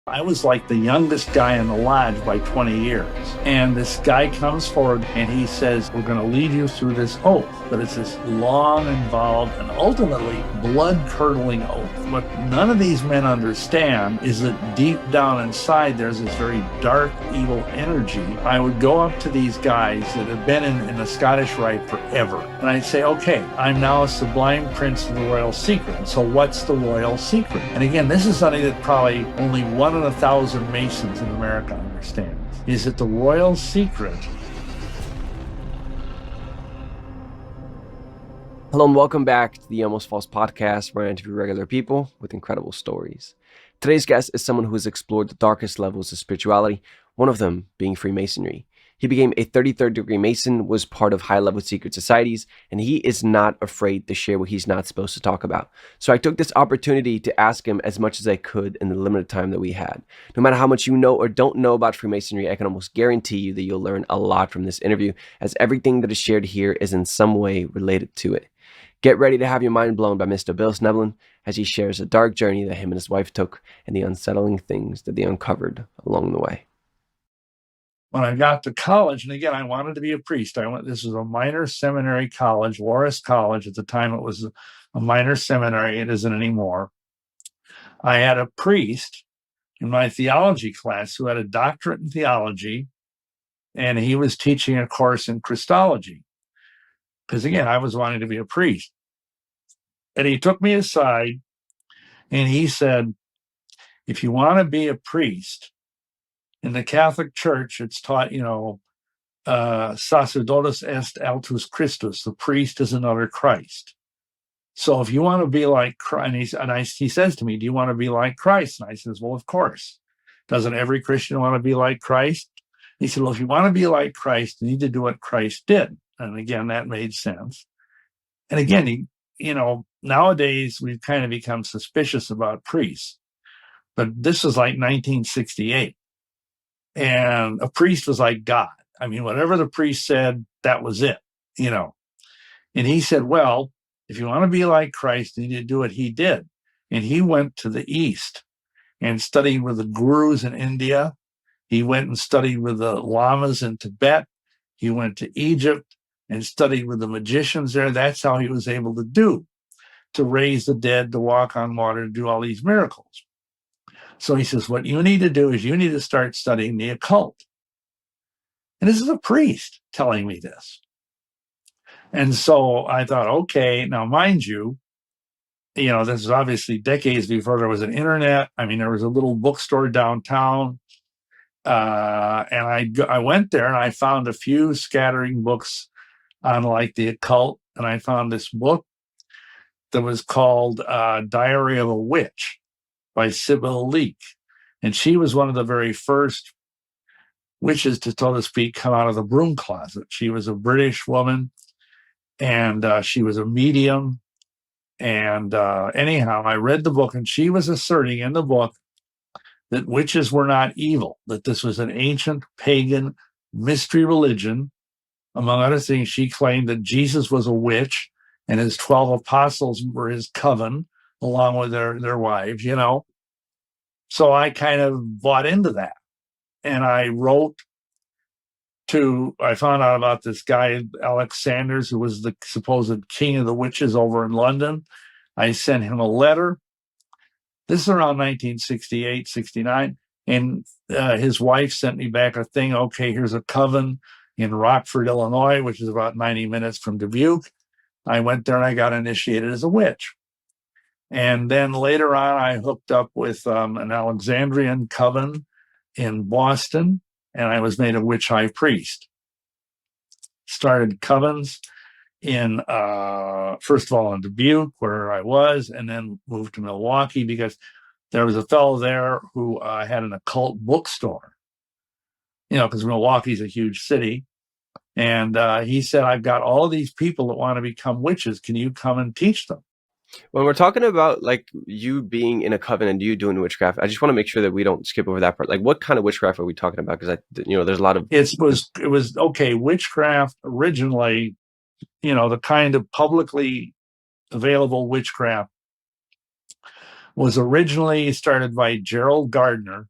I was like the youngest guy in the lodge by 20 years. And this guy comes forward and he says, we're going to lead you through this oath. But it's this long, involved, and ultimately blood-curdling oath. What none of these men understand is that deep down inside, there's this very dark, evil energy. I would go up to these guys that have been in the Scottish Rite forever. And I'd say, okay, I'm now a sublime prince of the royal secret. So what's the royal secret? And again, this is something that probably only 1 in 1,000 Masons in America understands, is that the royal secret. Hello and welcome back to the Almost False podcast, where I interview regular people with incredible stories. Today's guest is someone who has explored the darkest levels of spirituality, one of them being Freemasonry. He became a 33rd degree Mason, was part of high-level secret societies, and he is not afraid to share what he's not supposed to talk about. So I took this opportunity to ask him as much as I could in the limited time that we had. No matter how much you know or don't know about Freemasonry, I can almost guarantee you that you'll learn a lot from this interview, as everything that is shared here is in some way related to it. Get ready to have your mind blown by Mr. Bill Schnoebelen as he shares a dark journey that him and his wife took and the unsettling things that they uncovered along the way. When I got to college, and again, I wanted to be a priest. This was a minor seminary college, Loras College. At the time, it was a minor seminary. It isn't anymore. I had a priest in my theology class who had a doctorate in theology, and he was teaching a course in Christology. Because again, I was wanting to be a priest. And he took me aside and he said, if you want to be a priest, in the Catholic Church, it's taught, sacerdotes est altus Christus, the priest is another Christ. So if you want to be like Christ, he says to me, do you want to be like Christ? And I says, well, of course. Doesn't every Christian want to be like Christ? He said, well, if you want to be like Christ, you need to do what Christ did. And again, that made sense. And again, nowadays we've kind of become suspicious about priests. But this was like 1968. And a priest was like God. I mean, whatever the priest said, that was it, And he said, well, if you want to be like Christ, you need to do what he did. And he went to the East and studied with the gurus in India. He went and studied with the lamas in Tibet. He went to Egypt and studied with the magicians there. That's how he was able to raise the dead, to walk on water, to do all these miracles. So he says, what you need to do is you need to start studying the occult. And this is a priest telling me this. And so I thought, okay, now mind you, this is obviously decades before there was an internet. I mean, there was a little bookstore downtown. And I went there and I found a few scattering books on like the occult. And I found this book that was called Diary of a Witch by Sybil Leek. And she was one of the very first witches to, so to speak, come out of the broom closet. She was a British woman, and she was a medium. And anyhow, I read the book, and she was asserting in the book that witches were not evil, that this was an ancient pagan mystery religion. Among other things, she claimed that Jesus was a witch, and his 12 apostles were his coven, along with their wives, So I kind of bought into that. And I found out about this guy, Alex Sanders, who was the supposed king of the witches over in London. I sent him a letter. This is around 1968, 69. And his wife sent me back a thing. Okay, here's a coven in Rockford, Illinois, which is about 90 minutes from Dubuque. I went there and I got initiated as a witch. And then later on, I hooked up with an Alexandrian coven in Boston, and I was made a witch high priest. Started covens in, first of all, in Dubuque, where I was, and then moved to Milwaukee because there was a fellow there who had an occult bookstore, because Milwaukee's a huge city. And he said, I've got all these people that want to become witches. Can you come and teach them? When we're talking about like you being in a coven and you doing witchcraft, I just want to make sure that we don't skip over that part. Like, what kind of witchcraft are we talking about? Because there's a lot of it was okay. Witchcraft originally, the kind of publicly available witchcraft was originally started by Gerald Gardner,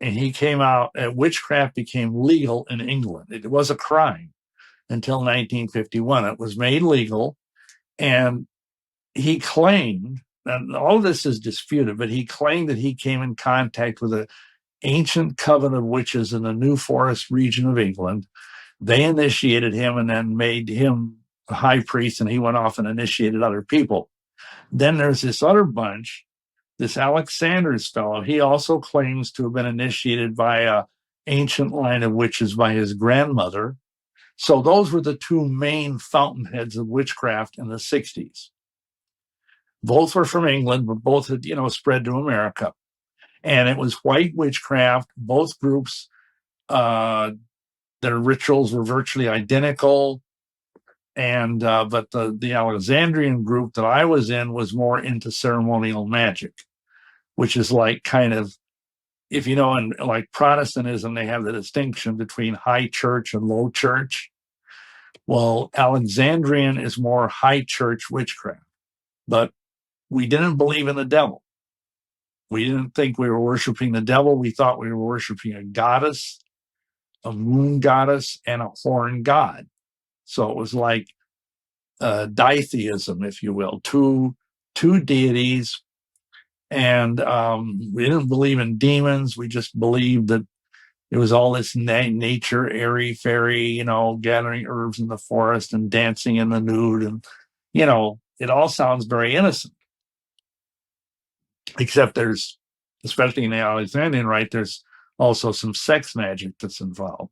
and he came out, witchcraft became legal in England. It was a crime until 1951. It was made legal, and he claimed, and all of this is disputed, but he claimed that he came in contact with an ancient coven of witches in the New Forest region of England. They initiated him and then made him a high priest, and he went off and initiated other people. Then there's this other bunch, this Alexander's fellow. He also claims to have been initiated by an ancient line of witches by his grandmother. So those were the two main fountainheads of witchcraft in the 60s. Both were from England, but both had, spread to America. And it was white witchcraft. Both groups, their rituals were virtually identical. And but the Alexandrian group that I was in was more into ceremonial magic, which is like kind of, if you know, in like Protestantism, they have the distinction between high church and low church. Well, Alexandrian is more high church witchcraft, but we didn't believe in the devil. We didn't think we were worshiping the devil. We thought we were worshiping a goddess, a moon goddess, and a horn god. So it was like ditheism, if you will, two deities. And we didn't believe in demons. We just believed that it was all this nature, airy fairy, gathering herbs in the forest and dancing in the nude. And, it all sounds very innocent. Except there's, especially in the Alexandrian rite, there's also some sex magic that's involved.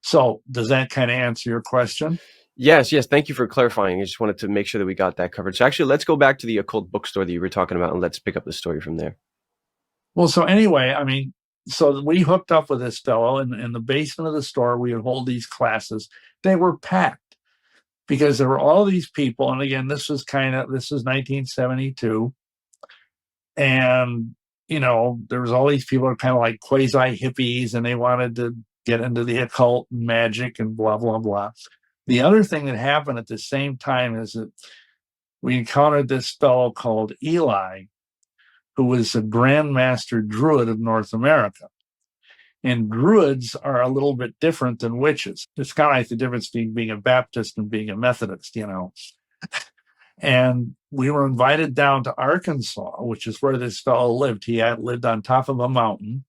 So does that kind of answer your question? Yes. Thank you for clarifying. I just wanted to make sure that we got that covered. So actually, let's go back to the occult bookstore that you were talking about, and let's pick up the story from there. Well, so anyway, so we hooked up with this fellow in the basement of the store. We would hold these classes. They were packed because there were all these people. And again, this was 1972. And, there was all these people who are kind of like quasi hippies, and they wanted to get into the occult and magic and blah, blah, blah. The other thing that happened at the same time is that we encountered this fellow called Eli, who was a Grand Master Druid of North America. And Druids are a little bit different than witches. It's kind of like the difference between being a Baptist and being a Methodist, And we were invited down to Arkansas, which is where this fellow lived. He had lived on top of a mountain.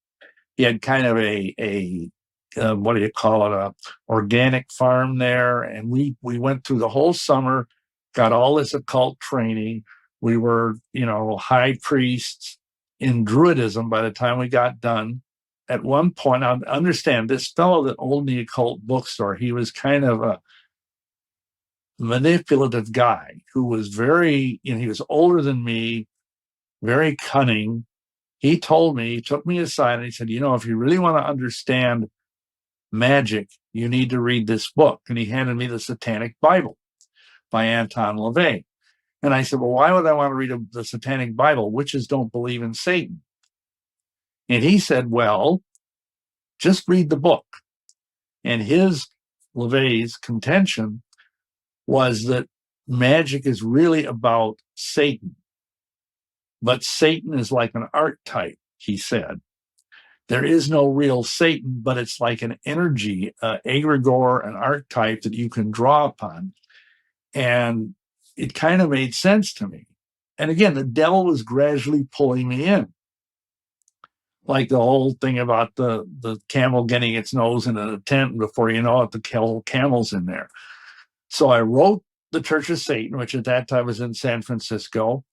He had kind of a what do you call it, a organic farm there. And we went through the whole summer, got all this occult training. We were, high priests in Druidism by the time we got done. At one point, I understand this fellow that owned the occult bookstore, he was kind of a manipulative guy who was very, he was older than me, very cunning. He told me, he took me aside and he said, if you really want to understand magic, you need to read this book. And he handed me the Satanic Bible by Anton LaVey. And I said, well, why would I want to read the Satanic Bible? Witches don't believe in Satan. And he said, well, just read the book. And LaVey's contention was that magic is really about Satan. But Satan is like an archetype, he said. There is no real Satan, but it's like an energy, egregore, an archetype that you can draw upon. And it kind of made sense to me. And again, the devil was gradually pulling me in. Like the whole thing about the camel getting its nose in a tent, and before you know it, the camel's in there. So I wrote the Church of Satan, which at that time was in San Francisco.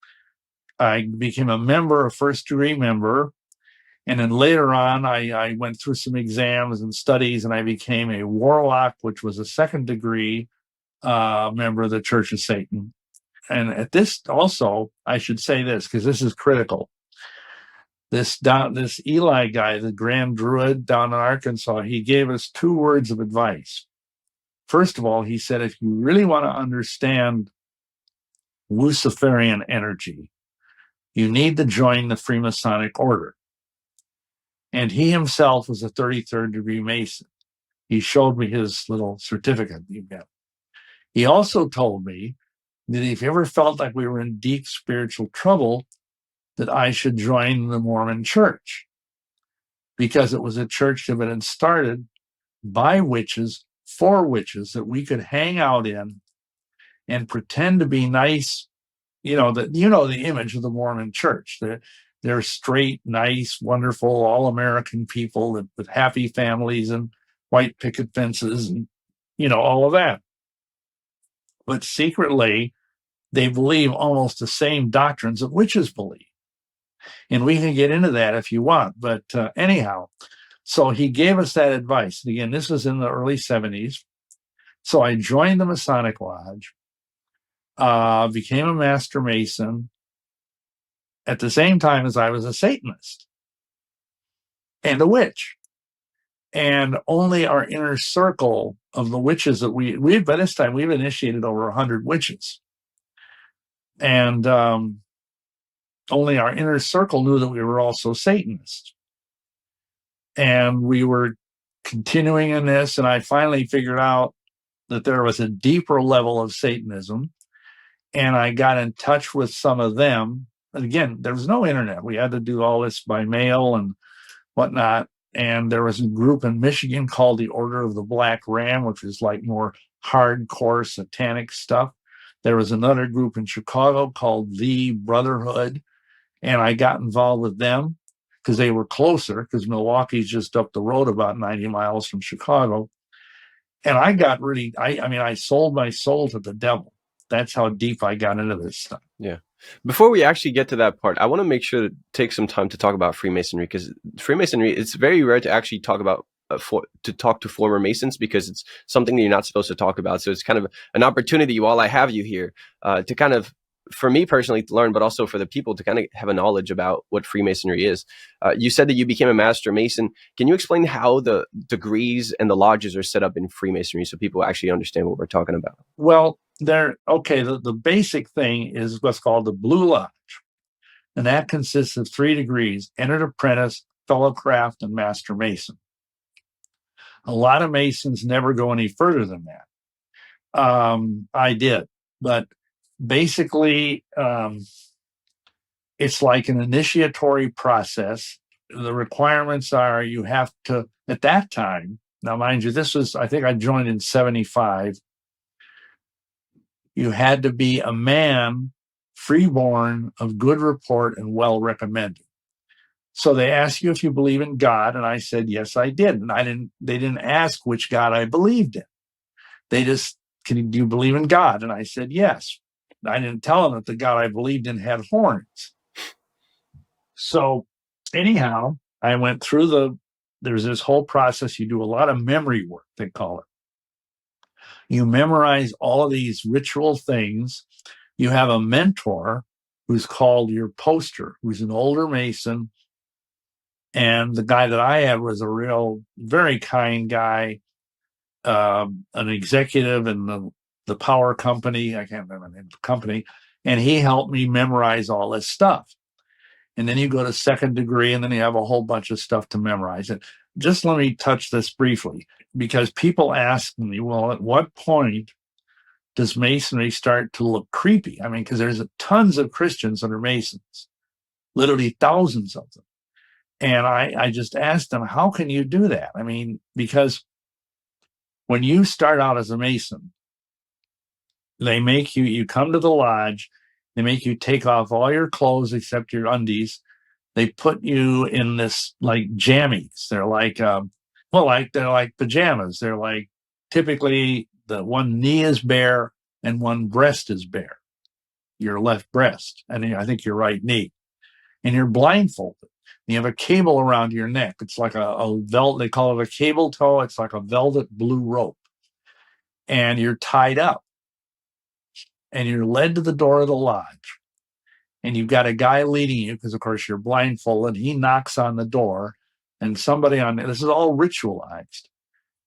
I became a member, a first-degree member. And then later on, I went through some exams and studies, and I became a warlock, which was a second-degree member of the Church of Satan. And at this also, I should say this, because this is critical. This Eli guy, the Grand Druid down in Arkansas, he gave us 2 words of advice. First of all, he said, if you really want to understand Luciferian energy, you need to join the Freemasonic order. And he himself was a 33rd degree Mason. He showed me his little certificate he got. He also told me that if you ever felt like we were in deep spiritual trouble, that I should join the Mormon church. because it was a church that had been started by witches for witches that we could hang out in and pretend to be nice. The image of the Mormon church. They're straight, nice, wonderful, all-American people with happy families and white picket fences and, all of that. But secretly, they believe almost the same doctrines that witches believe. And we can get into that if you want. But anyhow, so he gave us that advice. And again, this was in the early 70s. So I joined the Masonic Lodge, became a Master Mason at the same time as I was a Satanist and a witch. And only our inner circle of the witches that we by this time, we've initiated over 100 witches. And only our inner circle knew that we were also Satanists. And we were continuing in this, and I finally figured out that there was a deeper level of Satanism. And I got in touch with some of them. And again, there was no internet. We had to do all this by mail and whatnot. And there was a group in Michigan called the Order of the Black Ram, which is like more hardcore satanic stuff. There was another group in Chicago called the Brotherhood. And I got involved with them because they were closer, because Milwaukee's just up the road about 90 miles from Chicago. And I got really, I sold my soul to the devil. That's how deep I got into this stuff. Yeah. Before we actually get to that part, I want to make sure to take some time to talk about Freemasonry, because Freemasonry, it's very rare to actually talk about to talk to former Masons, because it's something that you're not supposed to talk about. So it's kind of an opportunity while I have you here to kind of, for me personally, to learn, but also for the people to kind of have a knowledge about what Freemasonry is. You said that you became a Master Mason. Can you explain how the degrees and the lodges are set up in Freemasonry so people actually understand what we're talking about? Well, the basic thing is what's called the Blue Lodge. And that consists of 3 degrees: entered apprentice, fellow craft, and Master Mason. A lot of Masons never go any further than that. I did. But basically, it's like an initiatory process. The requirements are you have to, at that time, now mind you, I think I joined in 75. You had to be a man, freeborn, of good report, and well recommended. So they asked you if you believe in God, and I said, yes, I did. And they didn't ask which God I believed in. They just, do you believe in God? And I said, yes. I didn't tell them that the God I believed in had horns. So anyhow, I went through there's this whole process. You do a lot of memory work, they call it. You memorize all of these ritual things. You have a mentor who's called your poster, who's an older Mason. And the guy that I had was a real, very kind guy, an executive in the power company. I can't remember the name of the company. And he helped me memorize all this stuff. And then you go to 2nd degree, and then you have a whole bunch of stuff to memorize. And just let me touch this briefly, because people ask me, well, at what point does Masonry start to look creepy? I mean, because there's tons of Christians that are Masons, literally thousands of them. And I just asked them, how can you do that? I mean, because when you start out as a Mason, they make you come to the lodge, they make you take off all your clothes except your undies. They put you in this like jammies. They're like, they're like pajamas. They're like, typically the one knee is bare and one breast is bare, your left breast, and I think your right knee. And you're blindfolded. You have a cable around your neck. It's like a velvet, they call it a cable tow. It's like a velvet blue rope. And you're tied up. And you're led to the door of the lodge. And you've got a guy leading you, because of course you're blindfolded. He knocks on the door, and somebody this is all ritualized.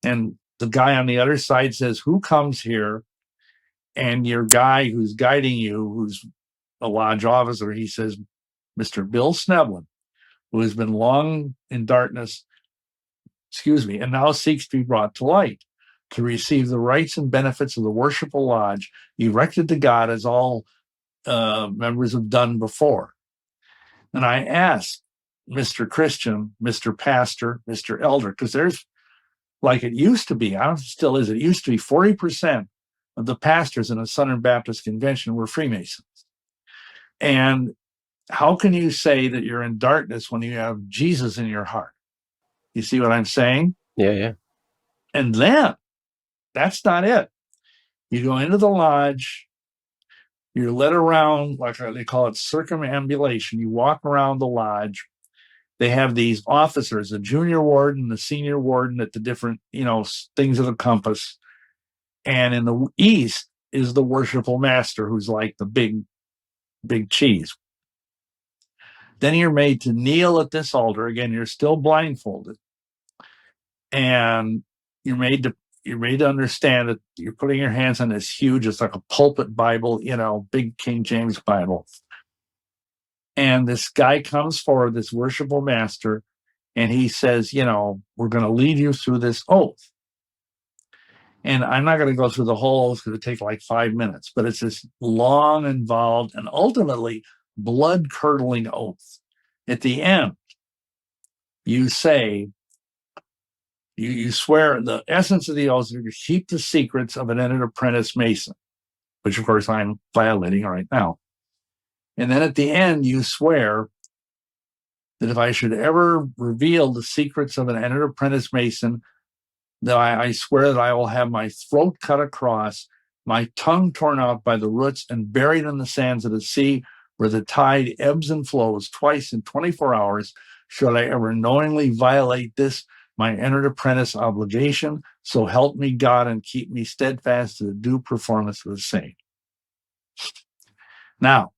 And the guy on the other side says, who comes here? And your guy who's guiding you, who's a lodge officer, he says, Mr. Bill Schnoebelen, who has been long in darkness, and now seeks to be brought to light, to receive the rights and benefits of the worshipful lodge, erected to God as all members have done before. And I asked, Mr. Christian, Mr. Pastor, Mr. Elder, because there's, like it used to be, I don't know if it still is, it used to be 40% of the pastors in a Southern Baptist convention were Freemasons. And how can you say that you're in darkness when you have Jesus in your heart? You see what I'm saying? Yeah. And then that's not it. You go into the lodge, you're led around, like they call it circumambulation. You walk around the lodge. They have these officers, the junior warden, the senior warden at the different, things of the compass. And in the east is the worshipful master, who's like the big cheese. Then you're made to kneel at this altar. Again, you're still blindfolded. And you're made to understand that you're putting your hands on this huge, it's like a pulpit Bible, big King James Bible. And this guy comes forward, this worshipful master, and he says, we're going to lead you through this oath. And I'm not going to go through the whole oath because it would take like 5 minutes, but it's this long, involved, and ultimately blood-curdling oath. At the end, you say, you swear, the essence of the oath is to keep the secrets of an entered apprentice Mason, which of course I'm violating right now. And then at the end, you swear that if I should ever reveal the secrets of an entered apprentice Mason, that I swear that I will have my throat cut across, my tongue torn out by the roots, and buried in the sands of the sea, where the tide ebbs and flows twice in 24 hours, should I ever knowingly violate this, my entered apprentice obligation. So help me God and keep me steadfast to the due performance of the same. Now,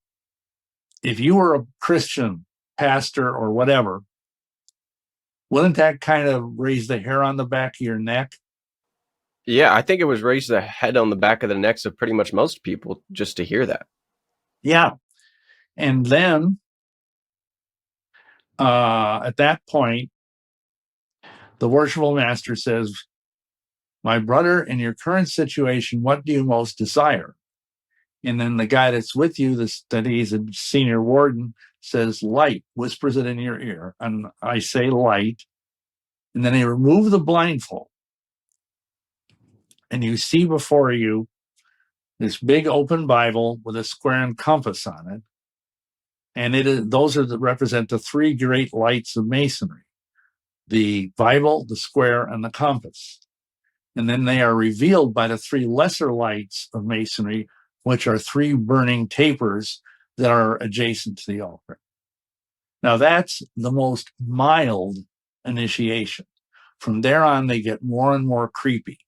if you were a Christian pastor or whatever, wouldn't that kind of raise the hair on the back of your neck? Yeah, I think it was raised the head on the back of the necks of pretty much most people just to hear that. Yeah. And then at that point, the worshipful master says, my brother, in your current situation, what do you most desire? And then the guy that's with you, that he's a senior warden, says light, whispers it in your ear. And I say light. And then they remove the blindfold. And you see before you this big open Bible with a square and compass on it. And those represent the three great lights of Masonry: the Bible, the square, and the compass. And then they are revealed by the three lesser lights of Masonry, which are three burning tapers that are adjacent to the altar. Now, that's the most mild initiation. From there on, they get more and more creepy.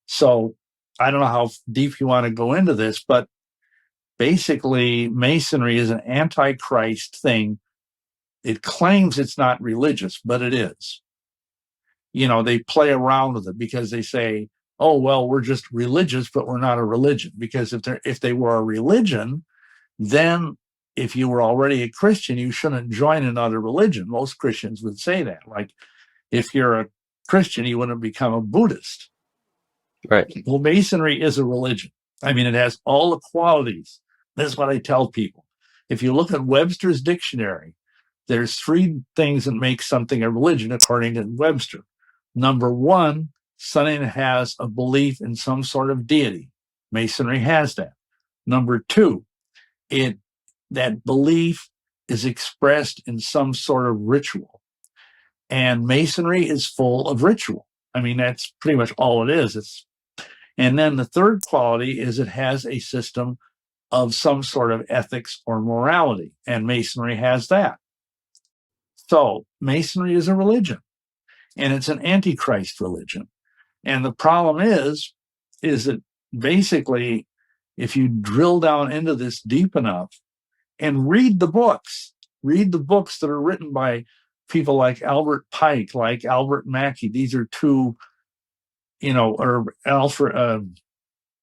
So I don't know how deep you want to go into this, but basically, Masonry is an antichrist thing. It claims it's not religious, but it is. They play around with it because they say, oh, well, we're just religious, but we're not a religion. Because if they were a religion, then if you were already a Christian, you shouldn't join another religion. Most Christians would say that. Like, if you're a Christian, you wouldn't become a Buddhist. Right. Well, Masonry is a religion. I mean, it has all the qualities. That's what I tell people. If you look at Webster's dictionary, there's three things that make something a religion, according to Webster. Number one, something has a belief in some sort of deity. Masonry has that. Number two, that belief is expressed in some sort of ritual. And Masonry is full of ritual. I mean, that's pretty much all it is. And then the third quality is it has a system of some sort of ethics or morality. And Masonry has that. So Masonry is a religion, and it's an antichrist religion. And the problem is that basically, if you drill down into this deep enough and read the books that are written by people like Albert Pike, like Albert Mackey, these are two, or Arthur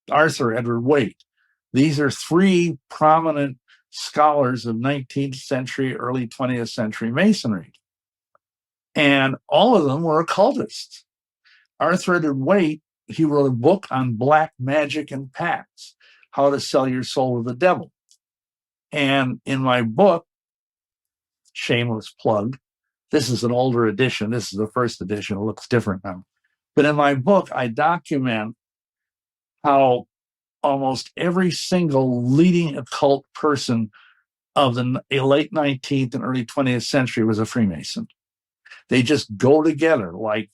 Edward Waite. These are three prominent scholars of 19th century, early 20th century Masonry. And all of them were occultists. Arthur Edward Waite, he wrote a book on black magic and pacts, how to sell your soul to the devil. And in my book, shameless plug. This is an older edition. This is the first edition. It looks different now. But in my book, I document how almost every single leading occult person of the late 19th and early 20th century was a Freemason. They just go together like,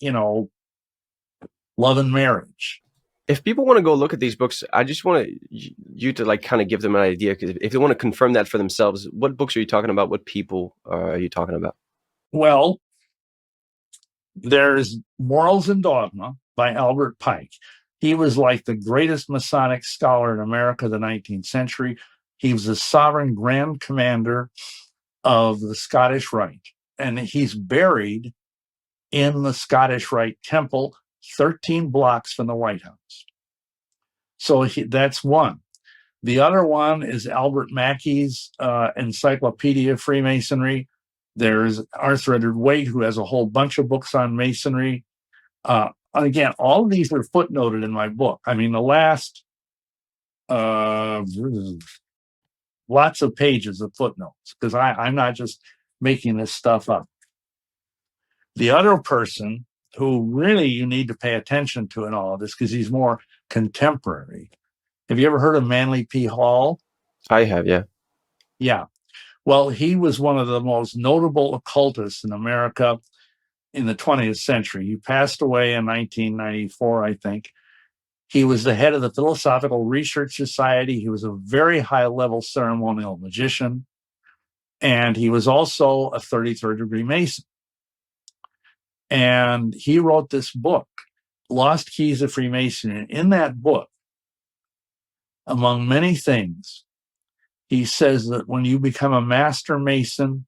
love and marriage. If people want to go look at these books, I just want you to like kind of give them an idea, because if they want to confirm that for themselves, what books are you talking about? What people are you talking about? Well, there's Morals and Dogma by Albert Pike. He was like the greatest Masonic scholar in America of the 19th century. He was the sovereign grand commander of the Scottish Rite, and he's buried in the Scottish Rite Temple, 13 blocks from the White House. So that's one. The other one is Albert Mackey's Encyclopedia of Freemasonry. There's Arthur Edward Waite, who has a whole bunch of books on Masonry. Again, all of these are footnoted in my book. I mean, the last lots of pages of footnotes, because I'm not just making this stuff up. The other person who really you need to pay attention to in all of this, because he's more contemporary. Have you ever heard of Manly P. Hall? I have, yeah. Yeah. Well, he was one of the most notable occultists in America in the 20th century. He passed away in 1994, I think. He was the head of the Philosophical Research Society. He was a very high-level ceremonial magician. And he was also a 33rd degree Mason. And he wrote this book, Lost Keys of Freemasonry. And in that book, among many things, he says that when you become a master Mason,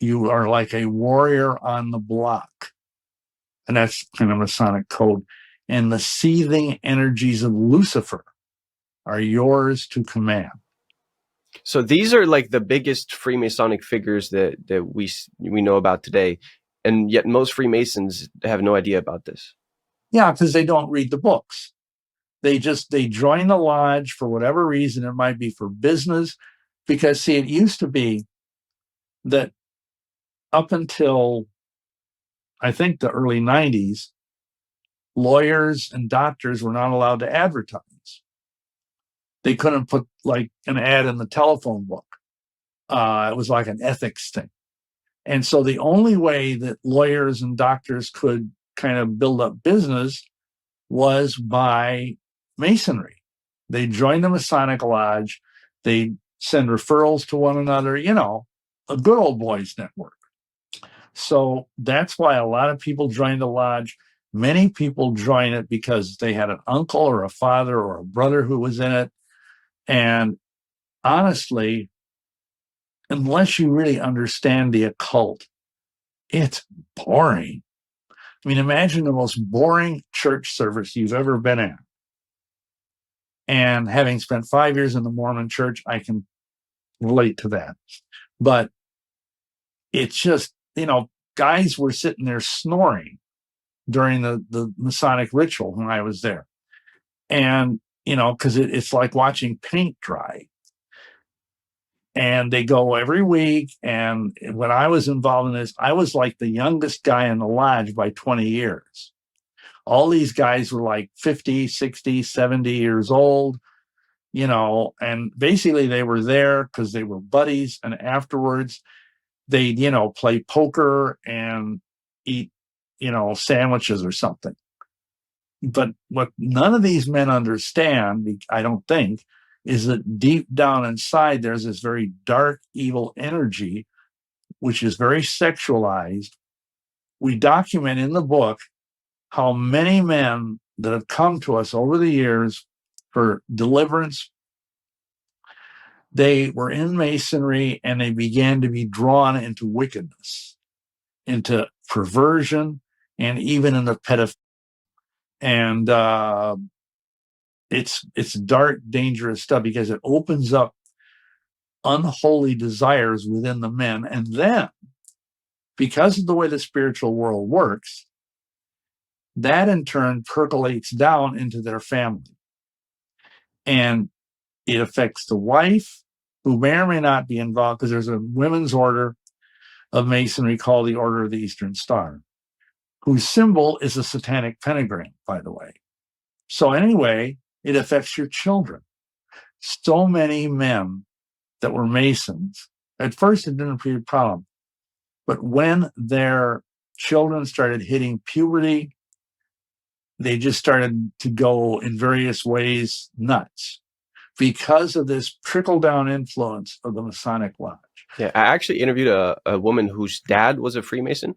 you are like a warrior on the block. And that's kind of Masonic code. And the seething energies of Lucifer are yours to command. So these are like the biggest Freemasonic figures that we know about today. And yet most Freemasons have no idea about this. Yeah, because they don't read the books. They join the lodge for whatever reason. It might be for business, because, see, it used to be that up until, I think, the early 90s, lawyers and doctors were not allowed to advertise. They couldn't put like an ad in the telephone book. It was like an ethics thing. And so the only way that lawyers and doctors could kind of build up business was by Masonry. They joined the Masonic Lodge. They send referrals to one another, a good old boys network. So that's why a lot of people joined the lodge. Many people join it because they had an uncle or a father or a brother who was in it. And honestly, unless you really understand the occult, it's boring. I mean, imagine the most boring church service you've ever been at. And having spent 5 years in the Mormon church, I can relate to that. But it's just, guys were sitting there snoring during the Masonic ritual when I was there. And, because it's like watching paint dry. And they go every week. And when I was involved in this, I was like the youngest guy in the lodge by 20 years. All these guys were like 50, 60, 70 years old, and basically they were there because they were buddies. And afterwards, they'd, play poker and eat, sandwiches or something. But what none of these men understand, I don't think, is that deep down inside, there's this very dark, evil energy, which is very sexualized. We document in the book how many men that have come to us over the years for deliverance, they were in Masonry and they began to be drawn into wickedness, into perversion, and even into pedophilia. And it's dark, dangerous stuff because it opens up unholy desires within the men. And then, because of the way the spiritual world works, that in turn percolates down into their family. And it affects the wife, who may or may not be involved, because there's a women's order of Masonry called the Order of the Eastern Star, whose symbol is a satanic pentagram, by the way. So anyway, it affects your children. So many men that were Masons, at first it didn't be a problem, but when their children started hitting puberty, they just started to go in various ways nuts because of this trickle-down influence of the Masonic Lodge. Yeah, I actually interviewed a woman whose dad was a Freemason,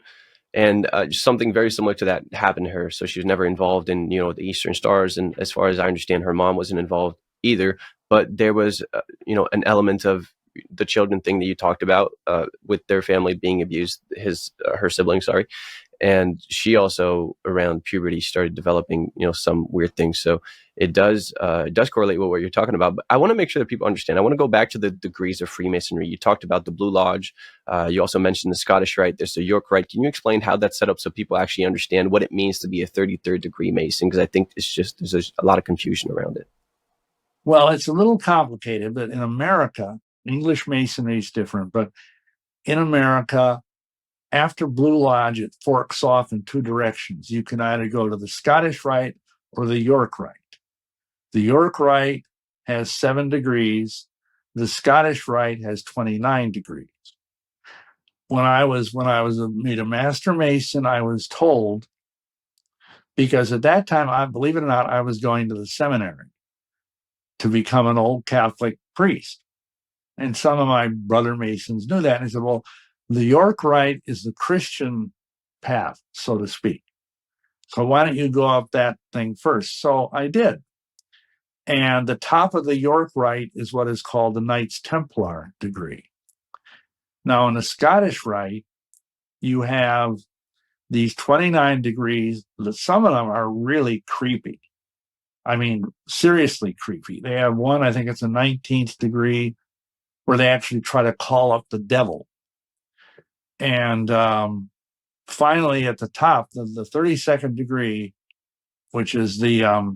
and something very similar to that happened to her. So she was never involved in, the Eastern Stars, and as far as I understand, her mom wasn't involved either. But there was, an element of the children thing that you talked about with their family being abused, her siblings, sorry. And she also around puberty started developing, some weird things. So it does correlate with what you're talking about. But I want to make sure that people understand. I want to go back to the degrees of Freemasonry. You talked about the Blue Lodge. You also mentioned the Scottish Rite. There's the York Rite. Can you explain how that's set up so people actually understand what it means to be a 33rd degree Mason? Because I think there's a lot of confusion around it. Well, it's a little complicated, but in America, English Masonry is different. But in America, after Blue Lodge, it forks off in two directions. You can either go to the Scottish Rite or the York Rite. The York Rite has 7 degrees. The Scottish Rite has 29 degrees. When I was made a Master Mason, I was told, because at that time, believe it or not, I was going to the seminary to become an old Catholic priest. And some of my brother Masons knew that. And they said, well, the York Rite is the Christian path, so to speak. So why don't you go up that thing first? So I did. And the top of the York Rite is what is called the Knights Templar degree. Now, in the Scottish Rite, you have these 29 degrees. Some of them are really creepy. I mean, seriously creepy. They have one, I think it's a 19th degree, where they actually try to call up the devil. And finally, at the top, the 32nd degree, which is the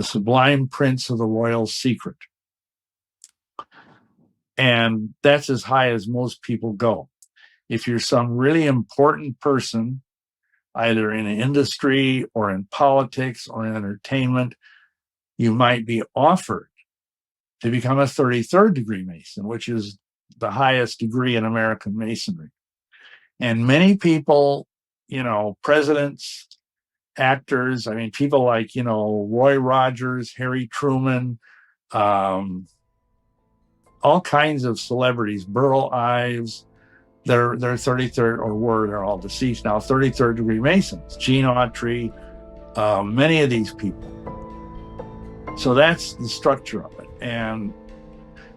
Sublime Prince of the Royal Secret. And that's as high as most people go. If you're some really important person, either in industry or in politics or in entertainment, you might be offered to become a 33rd degree Mason, which is the highest degree in American Masonry. And many people, presidents, actors, people like, Roy Rogers, Harry Truman, all kinds of celebrities, Burl Ives, they're 33rd, or they're all deceased now, 33rd degree Masons, Gene Autry, many of these people. So that's the structure of it. And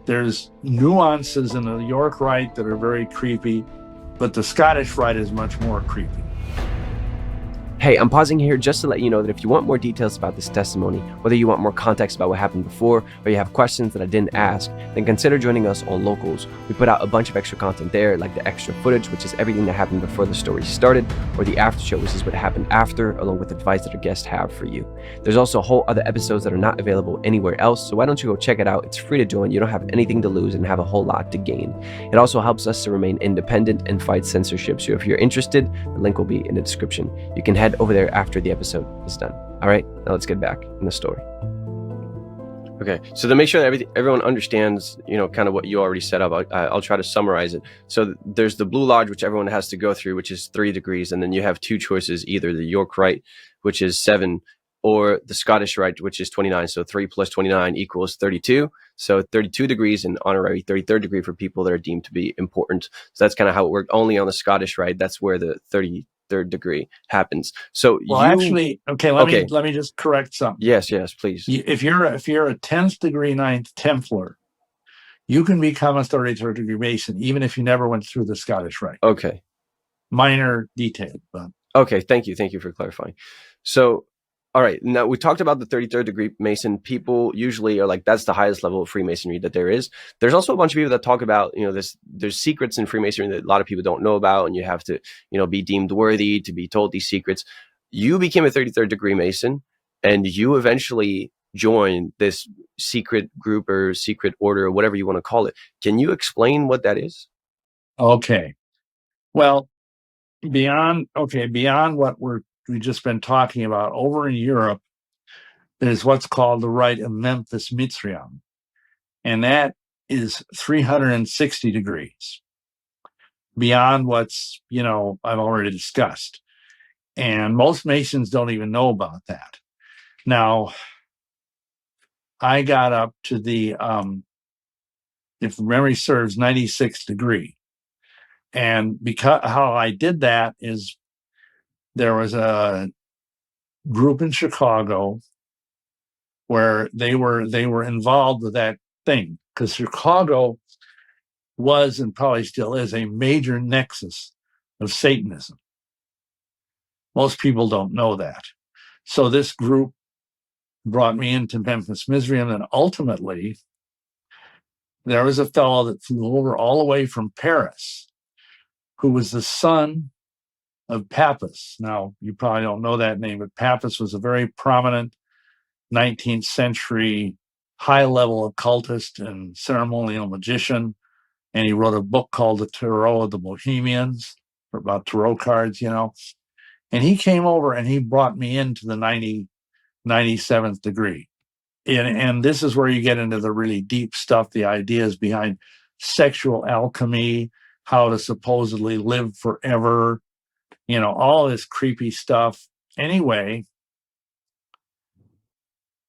there's nuances in the York Rite that are very creepy, but the Scottish Rite is much more creepy. Hey, I'm pausing here just to let you know that if you want more details about this testimony, whether you want more context about what happened before, or you have questions that I didn't ask, then consider joining us on Locals. We put out a bunch of extra content there, like the extra footage, which is everything that happened before the story started, or the after show, which is what happened after, along with advice that our guests have for you. There's also a whole other episodes that are not available anywhere else, so why don't you go check it out? It's free to join. You don't have anything to lose and have a whole lot to gain. It also helps us to remain independent and fight censorship. So if you're interested, the link will be in the description. You can head over there after the episode is done. All right, now let's get back in the story. Okay, so to make sure that everyone understands, kind of what you already set up, I'll try to summarize it. So there's the Blue Lodge, which everyone has to go through, which is 3 degrees, and then you have 2 choices, either the York Rite, which is 7, or the Scottish Rite, which is 29. So 3 plus 29 equals 32. So 32 degrees and honorary 33rd degree for people that are deemed to be important. So that's kind of how it worked. Only on the Scottish Rite, that's where the 33rd degree happens. So let me just correct something. Yes, please. If you're a 10th degree 9th Templar, you can become a 33rd degree Mason, even if you never went through the Scottish Rite. Okay. Minor detail, but okay. Thank you for clarifying. So, all right. Now we talked about the 33rd degree Mason. People usually are like, that's the highest level of Freemasonry that there is. There's also a bunch of people that talk about, there's secrets in Freemasonry that a lot of people don't know about, and you have to, be deemed worthy to be told these secrets. You became a 33rd degree Mason, and you eventually joined this secret group or secret order or whatever you want to call it. Can you explain what that is? Okay. Well, beyond what we've just been talking about, over in Europe, there's what's called the rite of Memphis Mithraeum, and that is 360 degrees beyond what's, I've already discussed. And most Masons don't even know about that. Now, I got up to the, if memory serves, 96 degree. And because how I did that is there was a group in Chicago where they were involved with that thing, because Chicago was, and probably still is, a major nexus of Satanism. Most people don't know that. So this group brought me into Memphis Mithraeum, and ultimately there was a fellow that flew over all the way from Paris, who was the son of Pappus. Now, you probably don't know that name, but Pappus was a very prominent 19th century high-level occultist and ceremonial magician, and he wrote a book called The Tarot of the Bohemians, about tarot cards, And he came over and he brought me into the 97th degree. And this is where you get into the really deep stuff, the ideas behind sexual alchemy, how to supposedly live forever, all this creepy stuff. Anyway,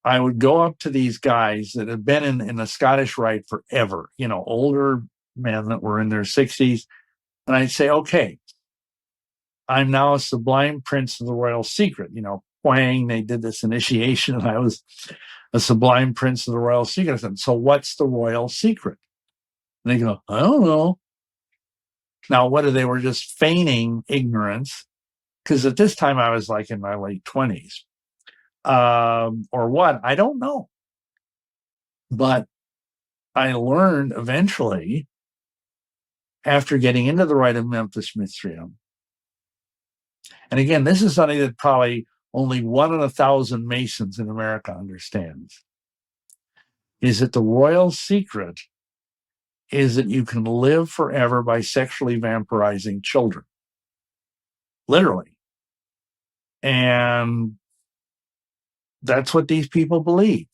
I would go up to these guys that had been in the Scottish Rite forever, older men that were in their 60s. And I'd say, okay, I'm now a sublime prince of the royal secret. Whang, they did this initiation, and I was a sublime prince of the royal secret. I said, so what's the royal secret? And they go, I don't know. Now, whether they were just feigning ignorance, because at this time I was like in my late 20s, or what, I don't know. But I learned eventually, after getting into the rite of Memphis Mithraeum, and again, this is something that probably only 1 in 1,000 Masons in America understands, is that the royal secret is that you can live forever by sexually vampirizing children. Literally. And that's what these people believe.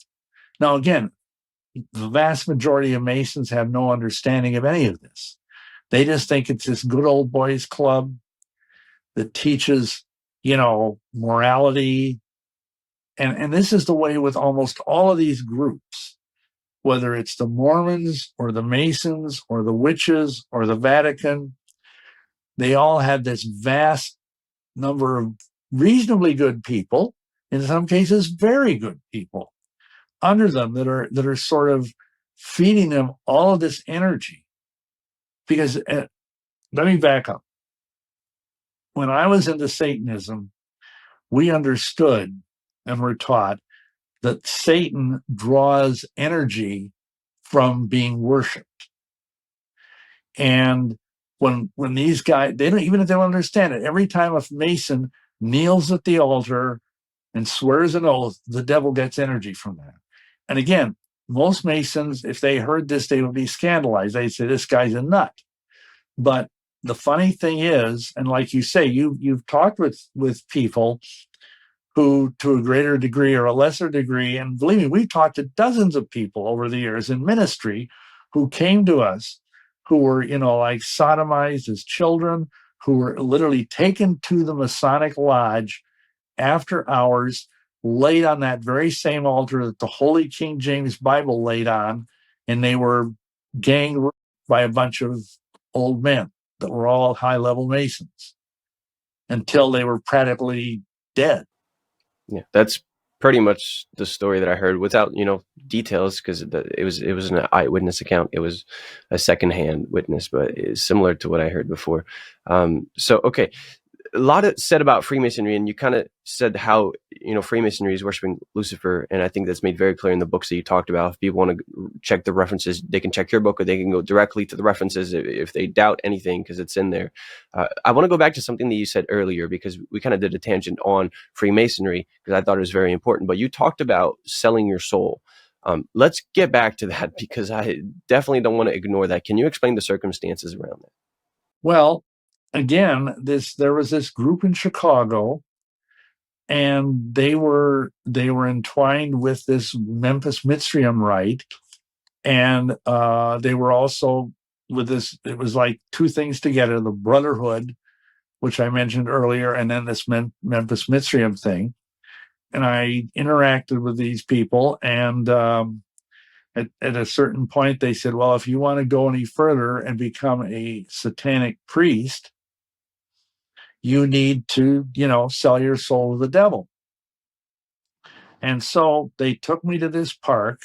Now, again, the vast majority of Masons have no understanding of any of this. They just think it's this good old boys club that teaches, morality. And this is the way with almost all of these groups, whether it's the Mormons or the Masons or the witches or the Vatican. They all have this vast number of reasonably good people, in some cases very good people, under them that are sort of feeding them all of this energy. Because let me back up. When I was into Satanism, we understood and were taught that Satan draws energy from being worshipped. And when these guys, they don't, even if they don't understand it, every time a Mason kneels at the altar and swears an oath, the devil gets energy from that. And again, most Masons, if they heard this, they would be scandalized. They'd say, this guy's a nut. But the funny thing is, and like you say, you've talked with people who, to a greater degree or a lesser degree, and believe me, we've talked to dozens of people over the years in ministry who came to us who were, like sodomized as children, who were literally taken to the Masonic Lodge after hours, laid on that very same altar that the Holy King James Bible laid on, and they were gang raped by a bunch of old men that were all high-level Masons until they were practically dead. Yeah, that's pretty much the story that I heard, without details, because it was an eyewitness account. It was a secondhand witness, but it's similar to what I heard before. So okay, a lot said about Freemasonry, and you kind of said how Freemasonry is worshiping Lucifer, and I think that's made very clear in the books that you talked about. If people want to check the references, they can check your book, or they can go directly to the references if they doubt anything, because it's in there. I want to go back to something that you said earlier, because we kind of did a tangent on Freemasonry, because I thought it was very important. But you talked about selling your soul. Let's get back to that, because I definitely don't want to ignore that. Can you explain the circumstances around that? Well, again, there was this group in Chicago, and they were entwined with this Memphis Mitzrayim rite, and they were also with this. It was like two things together: the Brotherhood, which I mentioned earlier, and then this Memphis Mitzrayim thing. And I interacted with these people, and at a certain point, they said, "Well, if you want to go any further and become a satanic priest, you need to, sell your soul to the devil." And so they took me to this park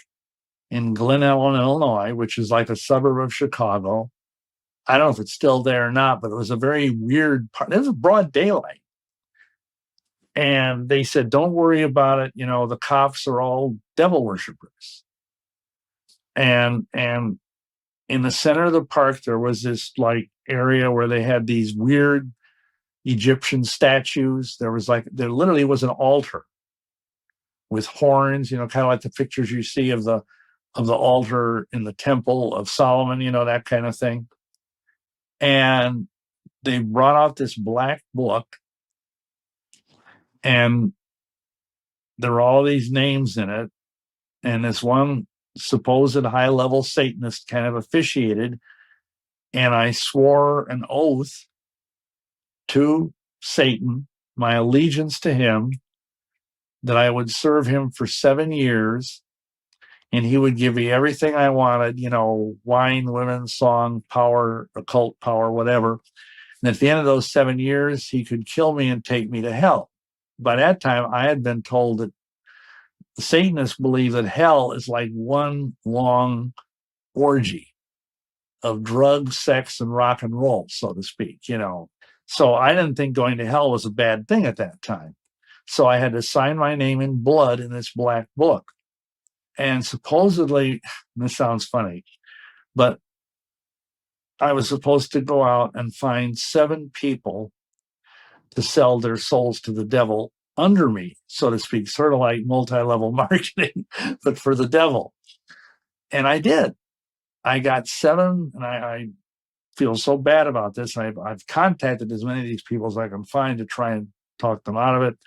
in Glen Ellen, Illinois, which is like a suburb of Chicago. I don't know if it's still there or not, but it was a very weird park. It was broad daylight. And they said, "Don't worry about it. The cops are all devil worshippers." And in the center of the park, there was this like area where they had these weird Egyptian statues. There literally was an altar with horns, kind of like the pictures you see of the altar in the Temple of Solomon, that kind of thing. And they brought out this black book, and there were all these names in it. And this one supposed high-level Satanist kind of officiated, and I swore an oath to Satan, my allegiance to him, that I would serve him for 7 years, and he would give me everything I wanted, wine, women, song, power, occult power, whatever. And at the end of those 7 years, he could kill me and take me to hell. By that time, I had been told that the Satanists believe that hell is like one long orgy of drugs, sex, and rock and roll, so to speak, So I didn't think going to hell was a bad thing at that time. So I had to sign my name in blood in this black book. And supposedly, this sounds funny, but I was supposed to go out and find 7 people to sell their souls to the devil under me, so to speak, sort of like multi-level marketing, but for the devil. And I did. I got 7, and I feel so bad about this. I've contacted as many of these people as I can find to try and talk them out of it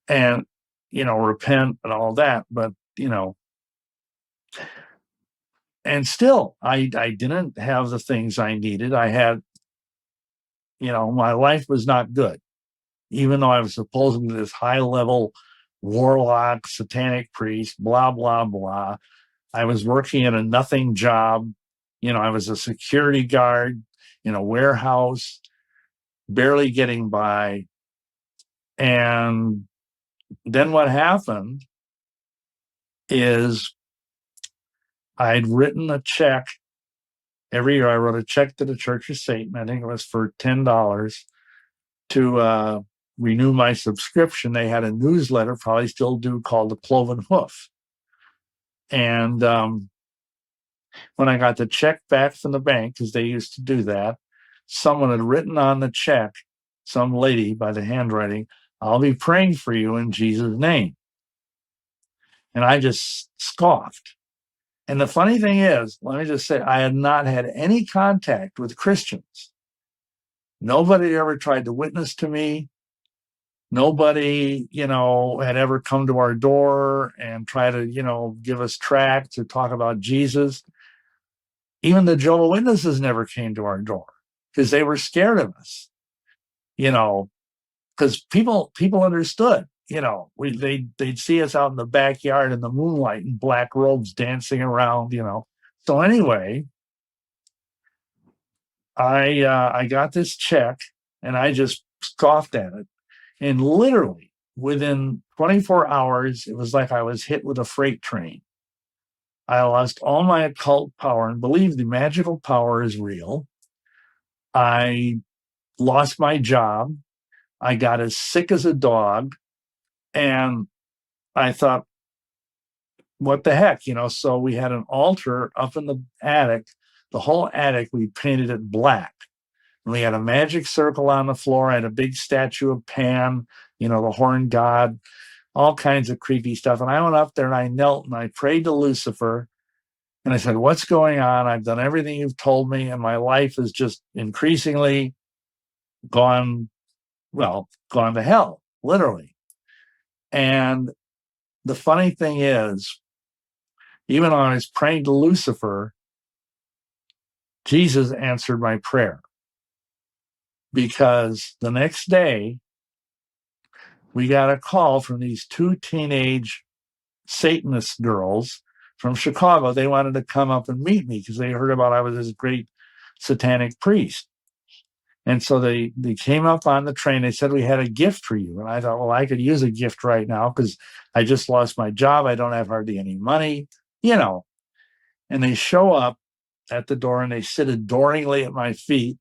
and, repent and all that. But, and still, I didn't have the things I needed. I had, my life was not good. Even though I was supposedly this high-level warlock, satanic priest, blah, blah, blah. I was working at a nothing job. I was a security guard in a warehouse, barely getting by. And then what happened is I'd written a check. Every year I wrote a check to the Church of Satan. I think it was for $10 to renew my subscription. They had a newsletter, probably still do, called The Cloven Hoof. And when I got the check back from the bank, because they used to do that, someone had written on the check, some lady by the handwriting, "I'll be praying for you in Jesus' name." And I just scoffed. And the funny thing is, let me just say, I had not had any contact with Christians. Nobody ever tried to witness to me. Nobody, had ever come to our door and try to, give us tracts or talk about Jesus. Even the Jehovah's Witnesses never came to our door because they were scared of us, because people understood, they'd see us out in the backyard in the moonlight in black robes dancing around, So anyway, I got this check and I just scoffed at it. And literally within 24 hours, it was like I was hit with a freight train. I lost all my occult power, and believe the magical power is real. I lost my job. I got as sick as a dog. And I thought, what the heck, So we had an altar up in the attic. The whole attic, we painted it black. And we had a magic circle on the floor. I had a big statue of Pan, the horned god, all kinds of creepy stuff. And I went up there and I knelt and I prayed to Lucifer. And I said, what's going on? I've done everything you've told me, and my life is just increasingly gone to hell, literally. And the funny thing is, even when I was praying to Lucifer, Jesus answered my prayer. Because the next day, we got a call from these two teenage Satanist girls from Chicago. They wanted to come up and meet me because they heard about I was this great Satanic priest. And so they came up on the train. They said, we had a gift for you. And I thought, well, I could use a gift right now because I just lost my job. I don't have hardly any money, you know. And they show up at the door and they sit adoringly at my feet.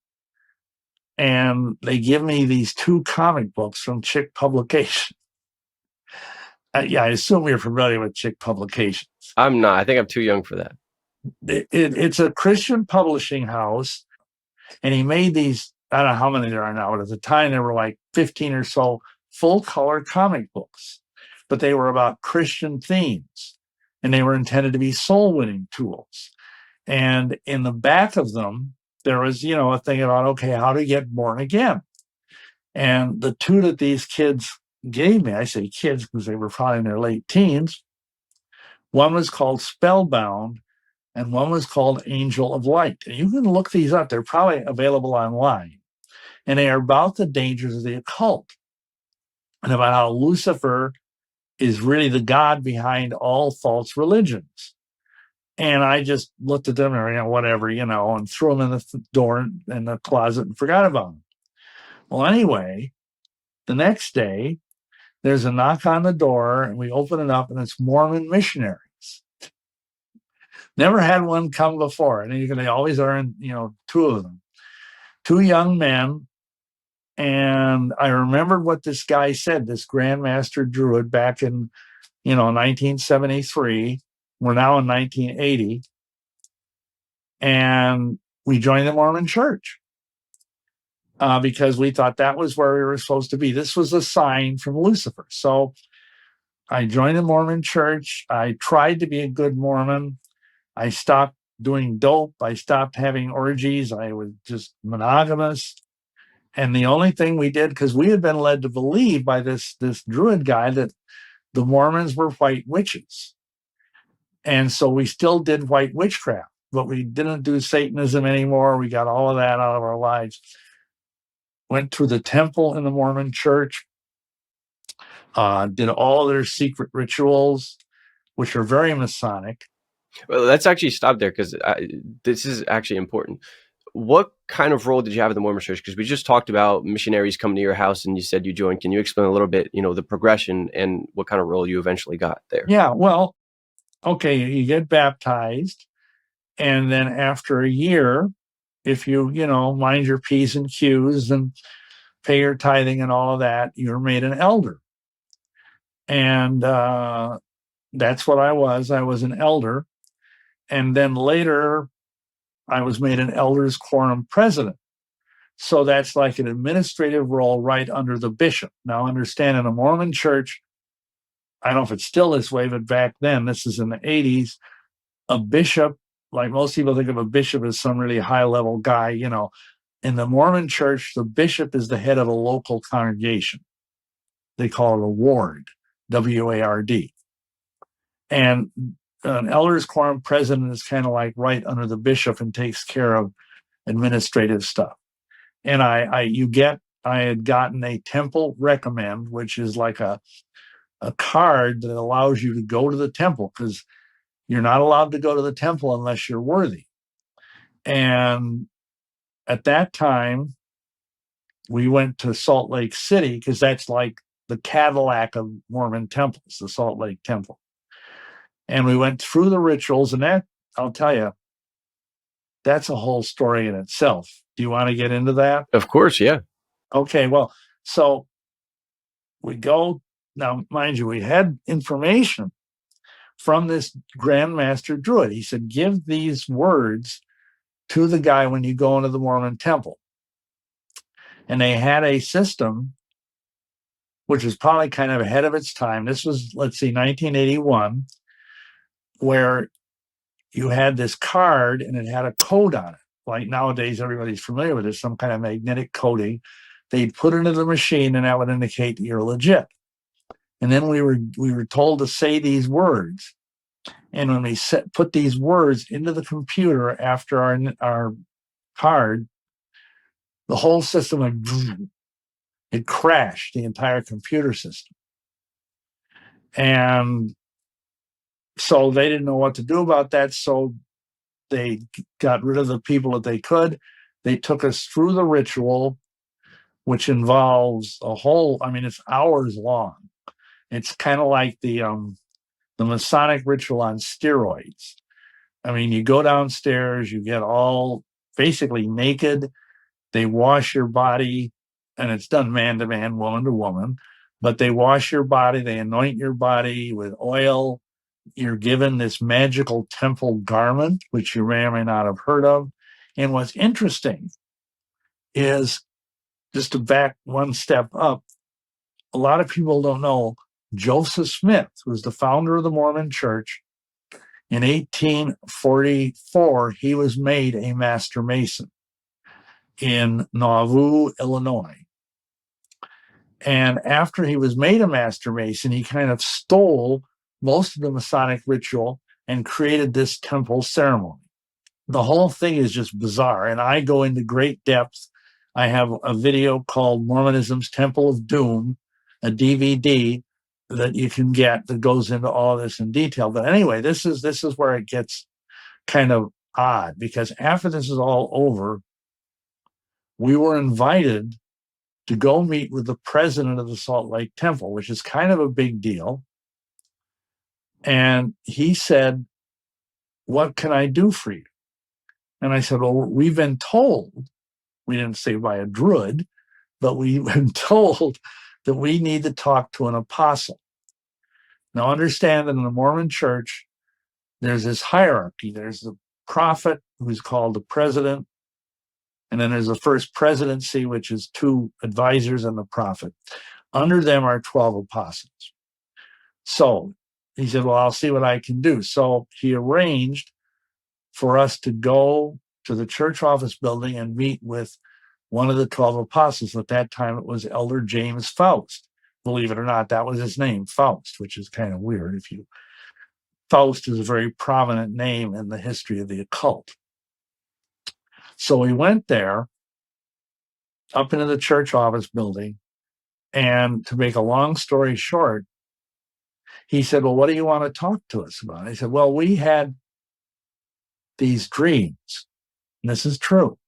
And they give me these two comic books from Chick Publications. I assume you're familiar with Chick Publications. I'm not. I think I'm too young for that. It's a Christian publishing house. And he made these, I don't know how many there are now, but at the time there were like 15 or so full-color comic books. But they were about Christian themes. And they were intended to be soul-winning tools. And in the back of them, there was, a thing about, okay, how to get born again. And the two that these kids gave me, I say kids because they were probably in their late teens, one was called Spellbound and one was called Angel of Light. And you can look these up. They're probably available online. And they are about the dangers of the occult and about how Lucifer is really the god behind all false religions. And I just looked at them and whatever, and threw them in the door in the closet and forgot about them. Well, anyway, the next day, there's a knock on the door and we open it up and it's Mormon missionaries. Never had one come before. And they always are in, two of them. Two young men. And I remembered what this guy said, this Grandmaster Druid back in, 1973. We're now in 1980. And we joined the Mormon Church because we thought that was where we were supposed to be. This was a sign from Lucifer. So I joined the Mormon Church. I tried to be a good Mormon. I stopped doing dope. I stopped having orgies. I was just monogamous. And the only thing we did, because we had been led to believe by this Druid guy that the Mormons were white witches. And so we still did white witchcraft, but we didn't do Satanism anymore. We got all of that out of our lives. Went to the temple in the Mormon Church, did all their secret rituals, which are very Masonic. Well, let's actually stop there because this is actually important. What kind of role did you have in the Mormon Church? Because we just talked about missionaries coming to your house and you said you joined. Can you explain a little bit, the progression and what kind of role you eventually got there? Yeah, well, okay, you get baptized. And then after a year, if you, mind your P's and Q's and pay your tithing and all of that, you're made an elder. And that's what I was. I was an elder. And then later, I was made an elders quorum president. So that's like an administrative role right under the bishop. Now, understand, in a Mormon church, I don't know if it's still this way, but back then, this is in the 80s, a bishop, like most people think of a bishop as some really high-level guy, In the Mormon church, the bishop is the head of a local congregation. They call it a ward, W-A-R-D. And an elders quorum president is kind of like right under the bishop and takes care of administrative stuff. And I had gotten a temple recommend, which is like a card that allows you to go to the temple, because you're not allowed to go to the temple unless you're worthy. And at that time, we went to Salt Lake City because that's like the Cadillac of Mormon temples, the Salt Lake Temple. And we went through the rituals, and that, I'll tell you, that's a whole story in itself. Do you want to get into that? Of course, yeah. Okay, well, so we go, now, mind you, we had information from this Grandmaster Druid. He said, give these words to the guy when you go into the Mormon temple. And they had a system, which was probably kind of ahead of its time. This was, 1981, where you had this card and it had a code on it. Like nowadays, everybody's familiar with it, some kind of magnetic coding. They'd put it into the machine and that would indicate that you're legit. And then we were told to say these words. And when we put these words into the computer after our card, the whole system it crashed, the entire computer system. And so they didn't know what to do about that. So they got rid of the people that they could. They took us through the ritual, which involves it's hours long. It's kind of like the Masonic ritual on steroids. I mean, you go downstairs, you get all basically naked. They wash your body, and it's done man to man, woman to woman, but they wash your body, they anoint your body with oil. You're given this magical temple garment, which you may or may not have heard of. And what's interesting is, just to back one step up, a lot of people don't know Joseph Smith was the founder of the Mormon Church. In 1844, he was made a Master Mason in Nauvoo, Illinois. And after he was made a Master Mason, he kind of stole most of the Masonic ritual and created this temple ceremony. The whole thing is just bizarre, and I go into great depth. I have a video called Mormonism's Temple of Doom, a DVD that you can get that goes into all this in detail. But anyway, this is where it gets kind of odd, because after this is all over, we were invited to go meet with the president of the Salt Lake Temple, which is kind of a big deal. And he said, "What can I do for you?" And I said, "Well, we've been told," we didn't say by a druid, but we've been told that we need to talk to an apostle. Now, understand that in the Mormon Church, there's this hierarchy. There's the prophet, who's called the president, and then there's the first presidency, which is 2 advisors and the prophet. Under them are 12 apostles. So he said, "Well, I'll see what I can do." So he arranged for us to go to the church office building and meet with one of the 12 apostles. At that time, it was Elder James Faust. Believe it or not, that was his name, Faust, which is kind of weird. Faust is a very prominent name in the history of the occult. So we went there, up into the church office building, and to make a long story short, he said, "Well, what do you want to talk to us about?" I said, "Well, we had these dreams," and this is true.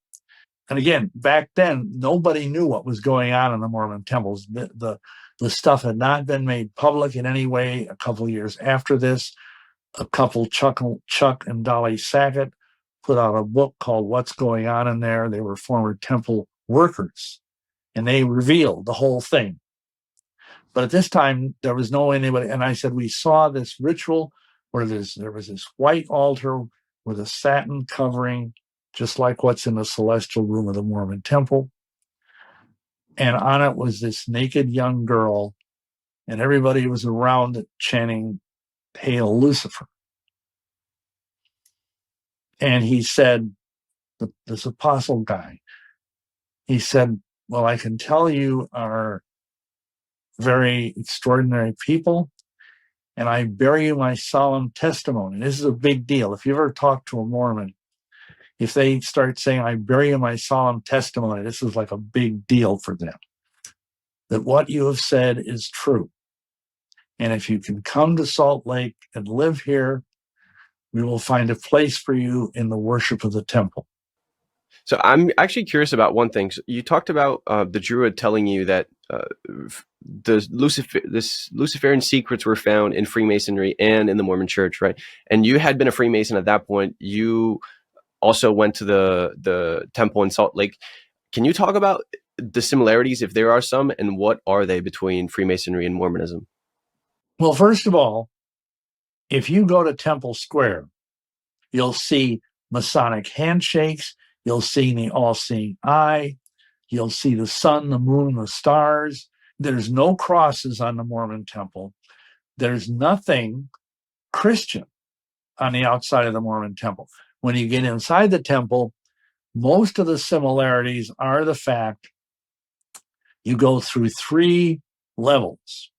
And again, back then, nobody knew what was going on in the Mormon temples. The stuff had not been made public in any way. A couple of years after this, a couple, Chuck and Dolly Sackett, put out a book called What's Going On in There. They were former temple workers, and they revealed the whole thing. But at this time, there was no anybody. And I said, we saw this ritual where there was this white altar with a satin covering, just like what's in the celestial room of the Mormon temple. And on it was this naked young girl, and everybody was around it chanting, "Hail Lucifer." And he said, this apostle guy, he said, "Well, I can tell you are very extraordinary people, and I bear you my solemn testimony." This is a big deal. If you ever talk to a Mormon, if they start saying, "I bear you my solemn testimony," this is like a big deal for them, that what you have said is true. And if you can come to Salt Lake and live here, we will find a place for you in the worship of the temple. So I'm actually curious about one thing. So you talked about the Druid telling you that this Luciferian secrets were found in Freemasonry and in the Mormon Church, right? And you had been a Freemason at that point. You also went to the temple in Salt Lake. Can you talk about the similarities, if there are some, and what are they between Freemasonry and Mormonism? Well, first of all, if you go to Temple Square, you'll see Masonic handshakes. You'll see the all-seeing eye. You'll see the sun, the moon, the stars. There's no crosses on the Mormon temple. There's nothing Christian on the outside of the Mormon temple. When you get inside the temple, most of the similarities are the fact you go through 3 levels.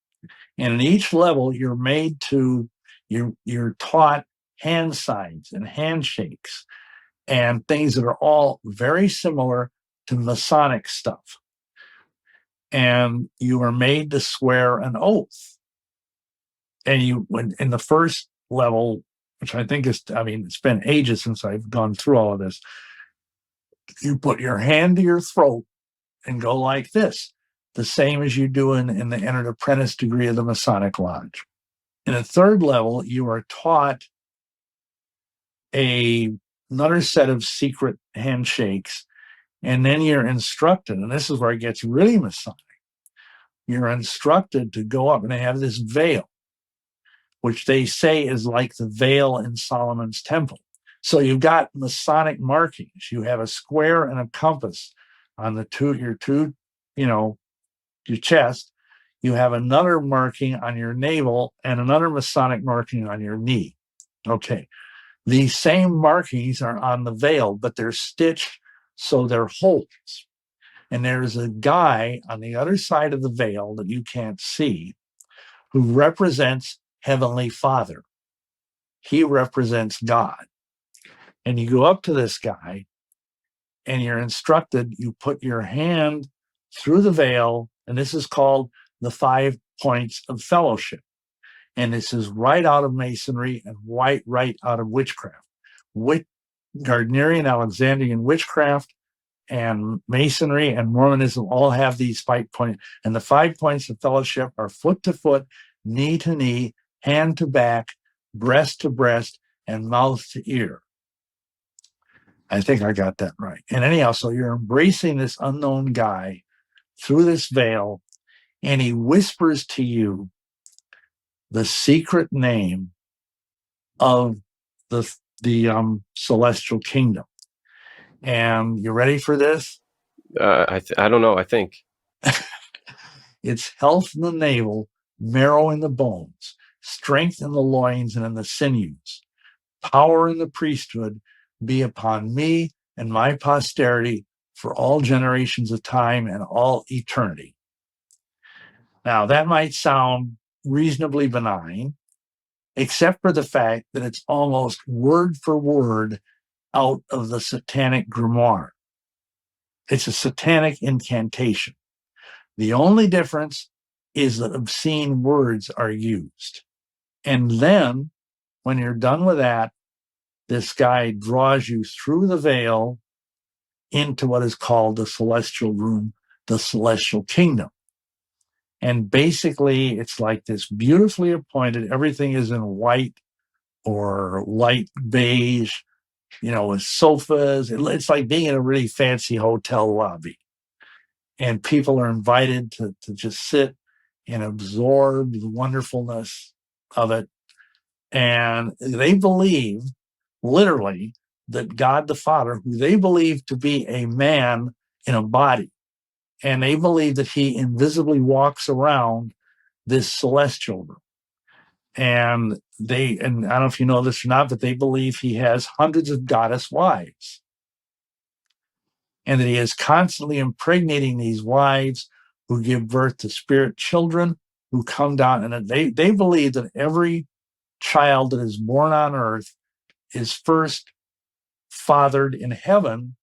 And in each level, you're taught hand signs and handshakes and things that are all very similar to Masonic stuff. And you are made to swear an oath. And when in the first level, which I think is, it's been ages since I've gone through all of this, you put your hand to your throat and go like this, the same as you do in the entered apprentice degree of the Masonic Lodge. In the third level, you are taught another set of secret handshakes, and then you're instructed, and this is where it gets really Masonic, you're instructed to go up, and they have this veil, which they say is like the veil in Solomon's temple. So you've got Masonic markings. You have a square and a compass on your chest. You have another marking on your navel and another Masonic marking on your knee. Okay. These same markings are on the veil, but they're stitched so they're holes. And there's a guy on the other side of the veil that you can't see who represents Heavenly Father. He represents God. And you go up to this guy and you're instructed, you put your hand through the veil, and this is called the 5 points of fellowship. And this is right out of Masonry and right out of witchcraft. Gardnerian, Alexandrian witchcraft and Masonry and Mormonism all have these 5 points. And the 5 points of fellowship are foot to foot, knee to knee, hand to back, breast to breast, and mouth to ear. I think I got that right. And anyhow, so you're embracing this unknown guy through this veil, and he whispers to you the secret name of the celestial kingdom. And you ready for this? I don't know. I think it's health in the navel, marrow in the bones, strength in the loins and in the sinews, power in the priesthood be upon me and my posterity for all generations of time and all eternity. Now, that might sound reasonably benign, except for the fact that it's almost word for word out of the Satanic grimoire. It's a Satanic incantation. The only difference is that obscene words are used. And then, when you're done with that, this guy draws you through the veil into what is called the celestial room, the celestial kingdom. And basically, it's like this beautifully appointed, everything is in white or light beige, with sofas. It's like being in a really fancy hotel lobby. And people are invited to just sit and absorb the wonderfulness of it. And they believe, literally, that God the Father, who they believe to be a man in a body, and they believe that he invisibly walks around this celestial room. And I don't know if you know this or not, but they believe he has hundreds of goddess wives. And that he is constantly impregnating these wives who give birth to spirit children who come down. And they believe that every child that is born on earth is first fathered in heaven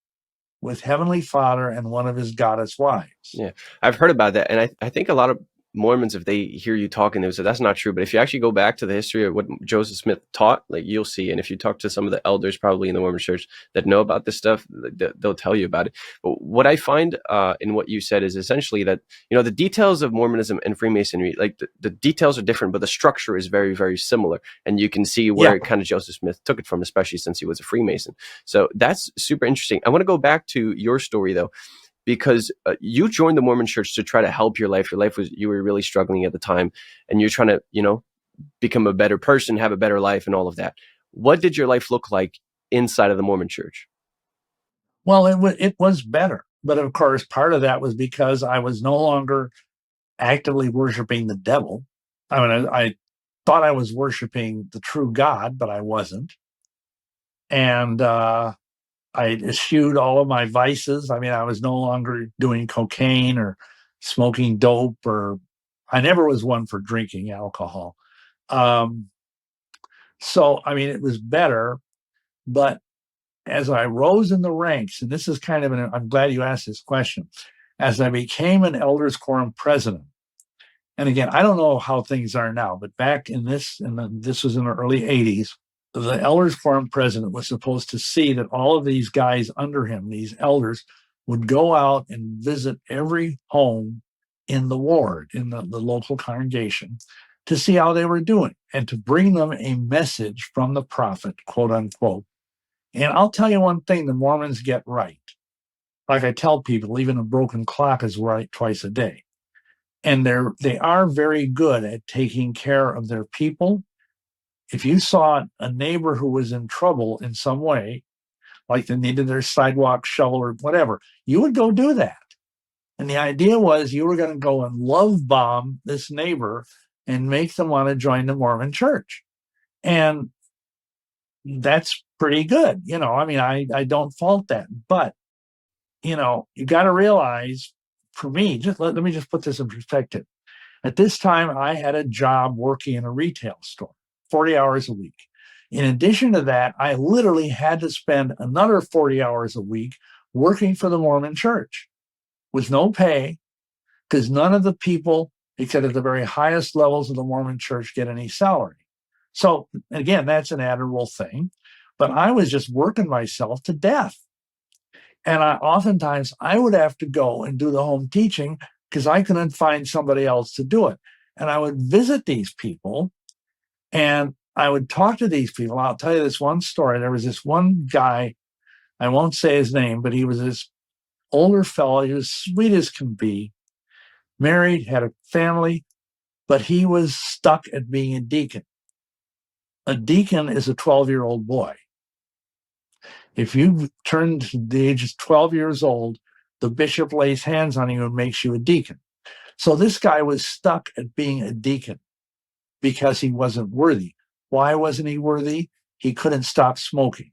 with Heavenly Father and one of his goddess wives. Yeah, I've heard about that. And I think a lot of Mormons, if they hear you talking, they would say that's not true. But if you actually go back to the history of what Joseph Smith taught, like you'll see. And if you talk to some of the elders probably in the Mormon church that know about this stuff, they'll tell you about it. But what I find in what you said is essentially that, the details of Mormonism and Freemasonry, like the details are different, but the structure is very, very similar. And you can see where kind of Joseph Smith took it from, especially since he was a Freemason. So that's super interesting. I want to go back to your story, though, because you joined the Mormon church to try to help your life. You were really struggling at the time, and you're trying to, become a better person, have a better life, and all of that. What did your life look like inside of the Mormon church? Well, it was better. But of course, part of that was because I was no longer actively worshiping the devil. I thought I was worshiping the true God, but I wasn't. And I eschewed all of my vices. I mean, I was no longer doing cocaine or smoking dope, or I never was one for drinking alcohol. So, I mean, it was better. But as I rose in the ranks, and this is kind of I'm glad you asked this question, as I became an elders quorum president. And again, I don't know how things are now, but back in this, this was in the early 80s, the elders quorum president was supposed to see that all of these guys under him, these elders, would go out and visit every home in the ward, in the local congregation, to see how they were doing and to bring them a message from the prophet, quote unquote. And I'll tell you one thing the Mormons get right. Like I tell people, even a broken clock is right twice a day. And they are very good at taking care of their people. If you saw a neighbor who was in trouble in some way, like they needed their sidewalk shovel or whatever, you would go do that. And the idea was you were going to go and love bomb this neighbor and make them want to join the Mormon church. And that's pretty good. I mean, I don't fault that. But, you got to realize, for me, let me just put this in perspective. At this time, I had a job working in a retail store, 40 hours a week. In addition to that, I literally had to spend another 40 hours a week working for the Mormon church with no pay, because none of the people, except at the very highest levels of the Mormon church, get any salary. So again, that's an admirable thing. But I was just working myself to death. And oftentimes I would have to go and do the home teaching because I couldn't find somebody else to do it. And I would visit these people and I would talk to these people. I'll tell you this one story. There was this one guy, I won't say his name, but he was this older fellow. He was sweet as can be, married, had a family, but he was stuck at being a deacon. A deacon is a 12-year-old boy. If you turn to the age of 12 years old, the bishop lays hands on you and makes you a deacon. So this guy was stuck at being a deacon because he wasn't worthy. Why wasn't he worthy? He couldn't stop smoking.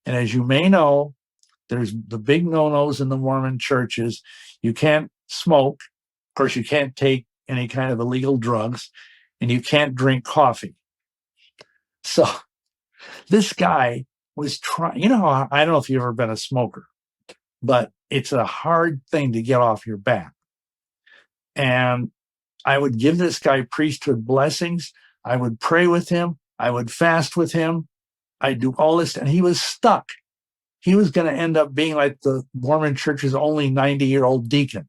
And as you may know, there's the big no-nos in the Mormon churches. You can't smoke. Of course, you can't take any kind of illegal drugs, and you can't drink coffee. So this guy was trying, I don't know if you've ever been a smoker, but it's a hard thing to get off your back. And I would give this guy priesthood blessings. I would pray with him. I would fast with him. I'd do all this, and he was stuck. He was going to end up being like the Mormon church's only 90-year-old deacon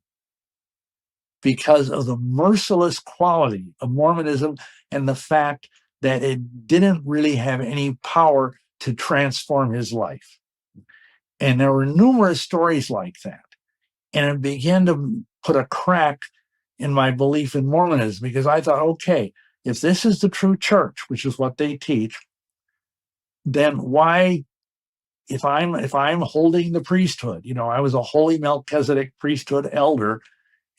because of the merciless quality of Mormonism and the fact that it didn't really have any power to transform his life. And there were numerous stories like that. And it began to put a crack in my belief in Mormonism, because I thought, okay, if this is the true church, which is what they teach, then why, if I'm holding the priesthood, I was a holy Melchizedek priesthood elder,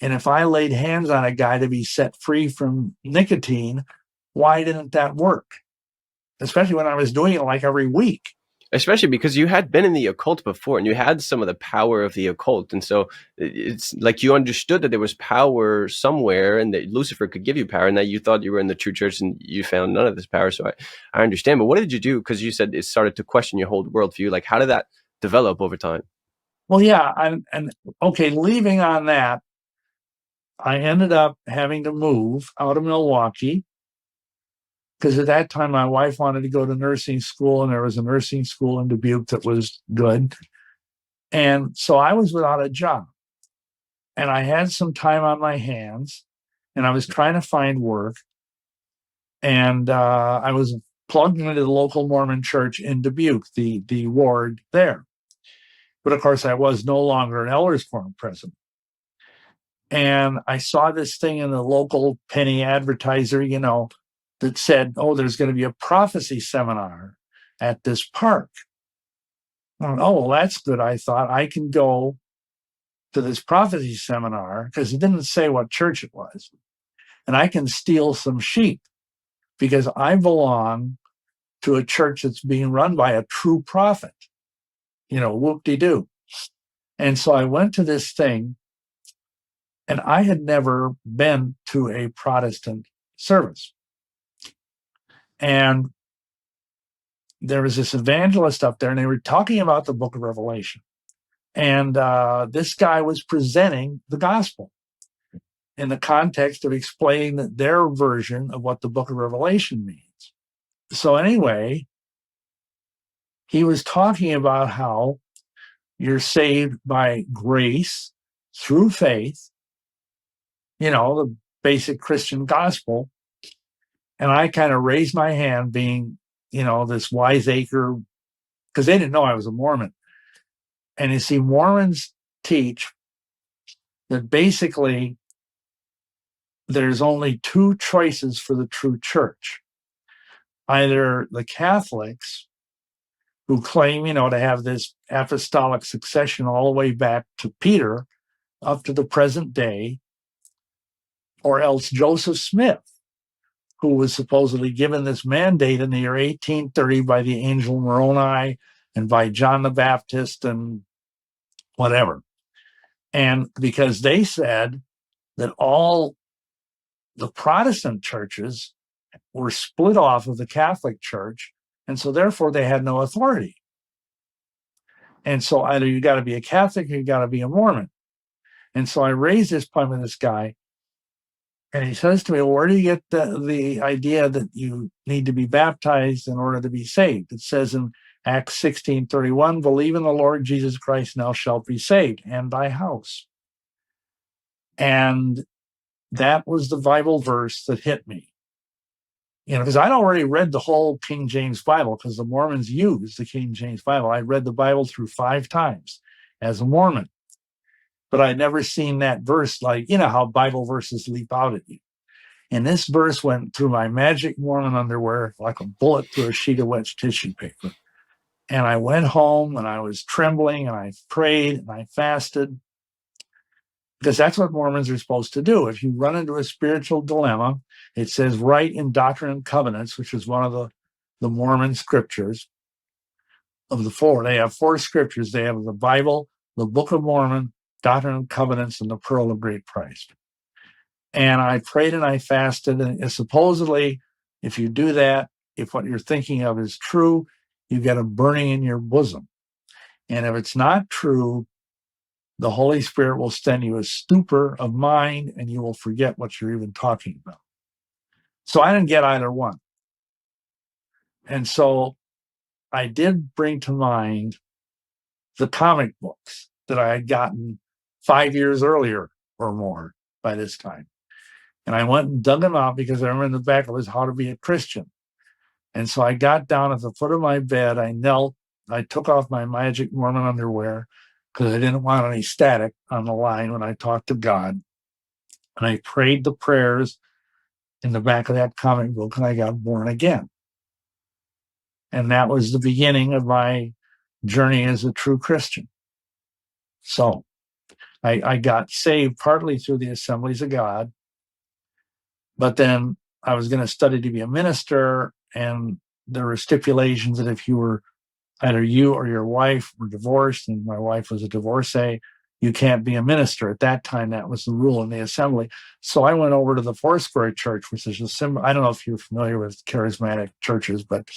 and if I laid hands on a guy to be set free from nicotine, why didn't that work? Especially when I was doing it like every week. Especially because you had been in the occult before and you had some of the power of the occult. And so it's like you understood that there was power somewhere and that Lucifer could give you power, and that you thought you were in the true church and you found none of this power. So I understand. But what did you do? Because you said it started to question your whole worldview. Like, how did that develop over time? Well, yeah. And okay, leaving on that, I ended up having to move out of Milwaukee, because at that time my wife wanted to go to nursing school, and there was a nursing school in Dubuque that was good. And so I was without a job, and I had some time on my hands, and I was trying to find work. And I was plugged into the local Mormon church in Dubuque, the ward there. But of course, I was no longer an elders quorum president. And I saw this thing in the local penny advertiser, that said, oh, there's going to be a prophecy seminar at this park. Oh, well, that's good. I thought I can go to this prophecy seminar, because it didn't say what church it was, and I can steal some sheep. because I belong to a church that's being run by a true prophet. Whoop-de-doo. And so I went to this thing, and I had never been to a Protestant service. And there was this evangelist up there, and they were talking about the book of Revelation. And this guy was presenting the gospel in the context of explaining their version of what the book of Revelation means. So anyway, he was talking about how you're saved by grace through faith, the basic Christian gospel. And I kind of raised my hand, being, this wiseacre, because they didn't know I was a Mormon. And you see, Mormons teach that basically there's only two choices for the true church. Either the Catholics, who claim, to have this apostolic succession all the way back to Peter up to the present day, or else Joseph Smith, who was supposedly given this mandate in the year 1830 by the angel Moroni and by John the Baptist and whatever. And because they said that all the Protestant churches were split off of the Catholic Church, and so therefore they had no authority. And so either you got to be a Catholic or you got to be a Mormon. And so I raised this point with this guy, and he says to me, well, where do you get the idea that you need to be baptized in order to be saved? It says in Acts 16:31, believe in the Lord Jesus Christ, and thou shalt be saved, and thy house. And that was the Bible verse that hit me. Because I'd already read the whole King James Bible, because the Mormons use the King James Bible. I read the Bible through 5 times as a Mormon, but I'd never seen that verse, like, how Bible verses leap out at you. And this verse went through my magic Mormon underwear like a bullet through a sheet of wet tissue paper. And I went home, and I was trembling, and I prayed, and I fasted, because that's what Mormons are supposed to do. If you run into a spiritual dilemma, it says right in Doctrine and Covenants, which is one of the Mormon scriptures of the 4. They have 4 scriptures. They have the Bible, the Book of Mormon, Doctrine and Covenants, and the Pearl of Great Price. And I prayed and I fasted, and supposedly, if you do that, if what you're thinking of is true, you get a burning in your bosom. And if it's not true, the Holy Spirit will send you a stupor of mind, and you will forget what you're even talking about. So I didn't get either one. And so I did bring to mind the comic books that I had gotten 5 years earlier or more by this time. And I went and dug them out, because I remember in the back it was How to Be a Christian. And so I got down at the foot of my bed, I knelt, I took off my magic Mormon underwear, because I didn't want any static on the line when I talked to God. And I prayed the prayers in the back of that comic book, and I got born again. And that was the beginning of my journey as a true Christian. So I got saved partly through the Assemblies of God, but then I was going to study to be a minister, and there were stipulations that if you were either you or your wife were divorced, and my wife was a divorcee, you can't be a minister. At that time, that was the rule in the assembly. So I went over to the Foursquare Church, which is a symbol. I don't know if you're familiar with charismatic churches, but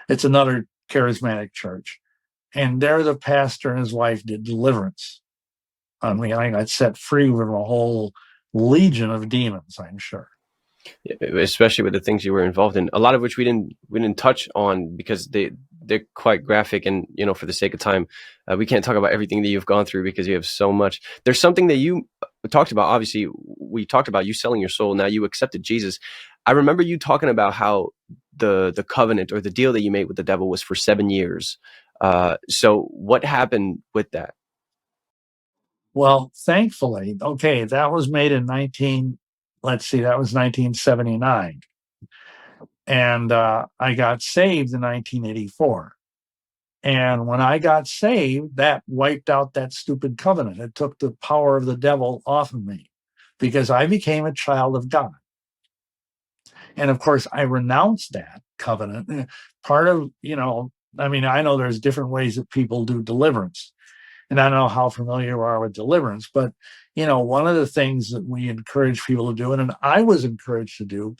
it's another charismatic church. And there the pastor and his wife did deliverance on me. I got set free from a whole legion of demons, I'm sure. Especially with the things you were involved in, a lot of which we didn't touch on, because they're quite graphic, and for the sake of time, we can't talk about everything that you've gone through, because you have so much. There's something that you talked about. Obviously, we talked about you selling your soul. Now you accepted Jesus. I remember you talking about how the covenant, or the deal that you made with the devil, was for 7 years. So what happened with that? Well, thankfully, okay, that was made in 1979. And I got saved in 1984. And when I got saved, that wiped out that stupid covenant. It took the power of the devil off of me, because I became a child of God. And of course, I renounced that covenant. Part of, I mean, I know there's different ways that people do deliverance. And I don't know how familiar you are with deliverance, but, one of the things that we encourage people to do, and I was encouraged to do,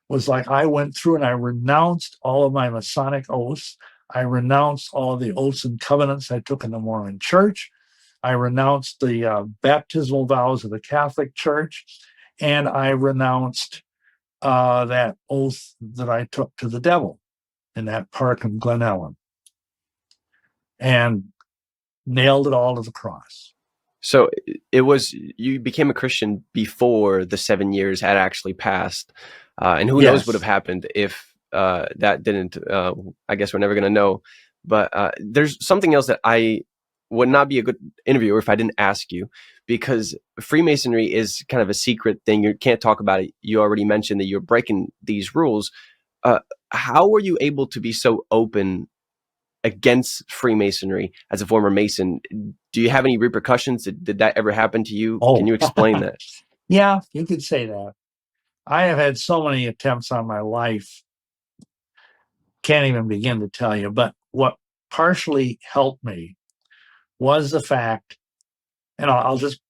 was like I went through and I renounced all of my Masonic oaths. I renounced all of the oaths and covenants I took in the Mormon church. I renounced the baptismal vows of the Catholic Church. And I renounced that oath that I took to the devil in that park in Glen Ellen, and nailed it all to the cross. So you became a Christian before the 7 years had actually passed. And who knows what would have happened if that didn't, I guess we're never going to know. But there's something else that I would not be a good interviewer if I didn't ask you, because Freemasonry is kind of a secret thing. You can't talk about it. You already mentioned that you're breaking these rules. How were you able to be so open against Freemasonry as a former Mason? Do you have any repercussions? Did that ever happen to you? Oh. Can you explain that? Yeah, you could say that. I have had so many attempts on my life, can't even begin to tell you, but what partially helped me was the fact, and I'll just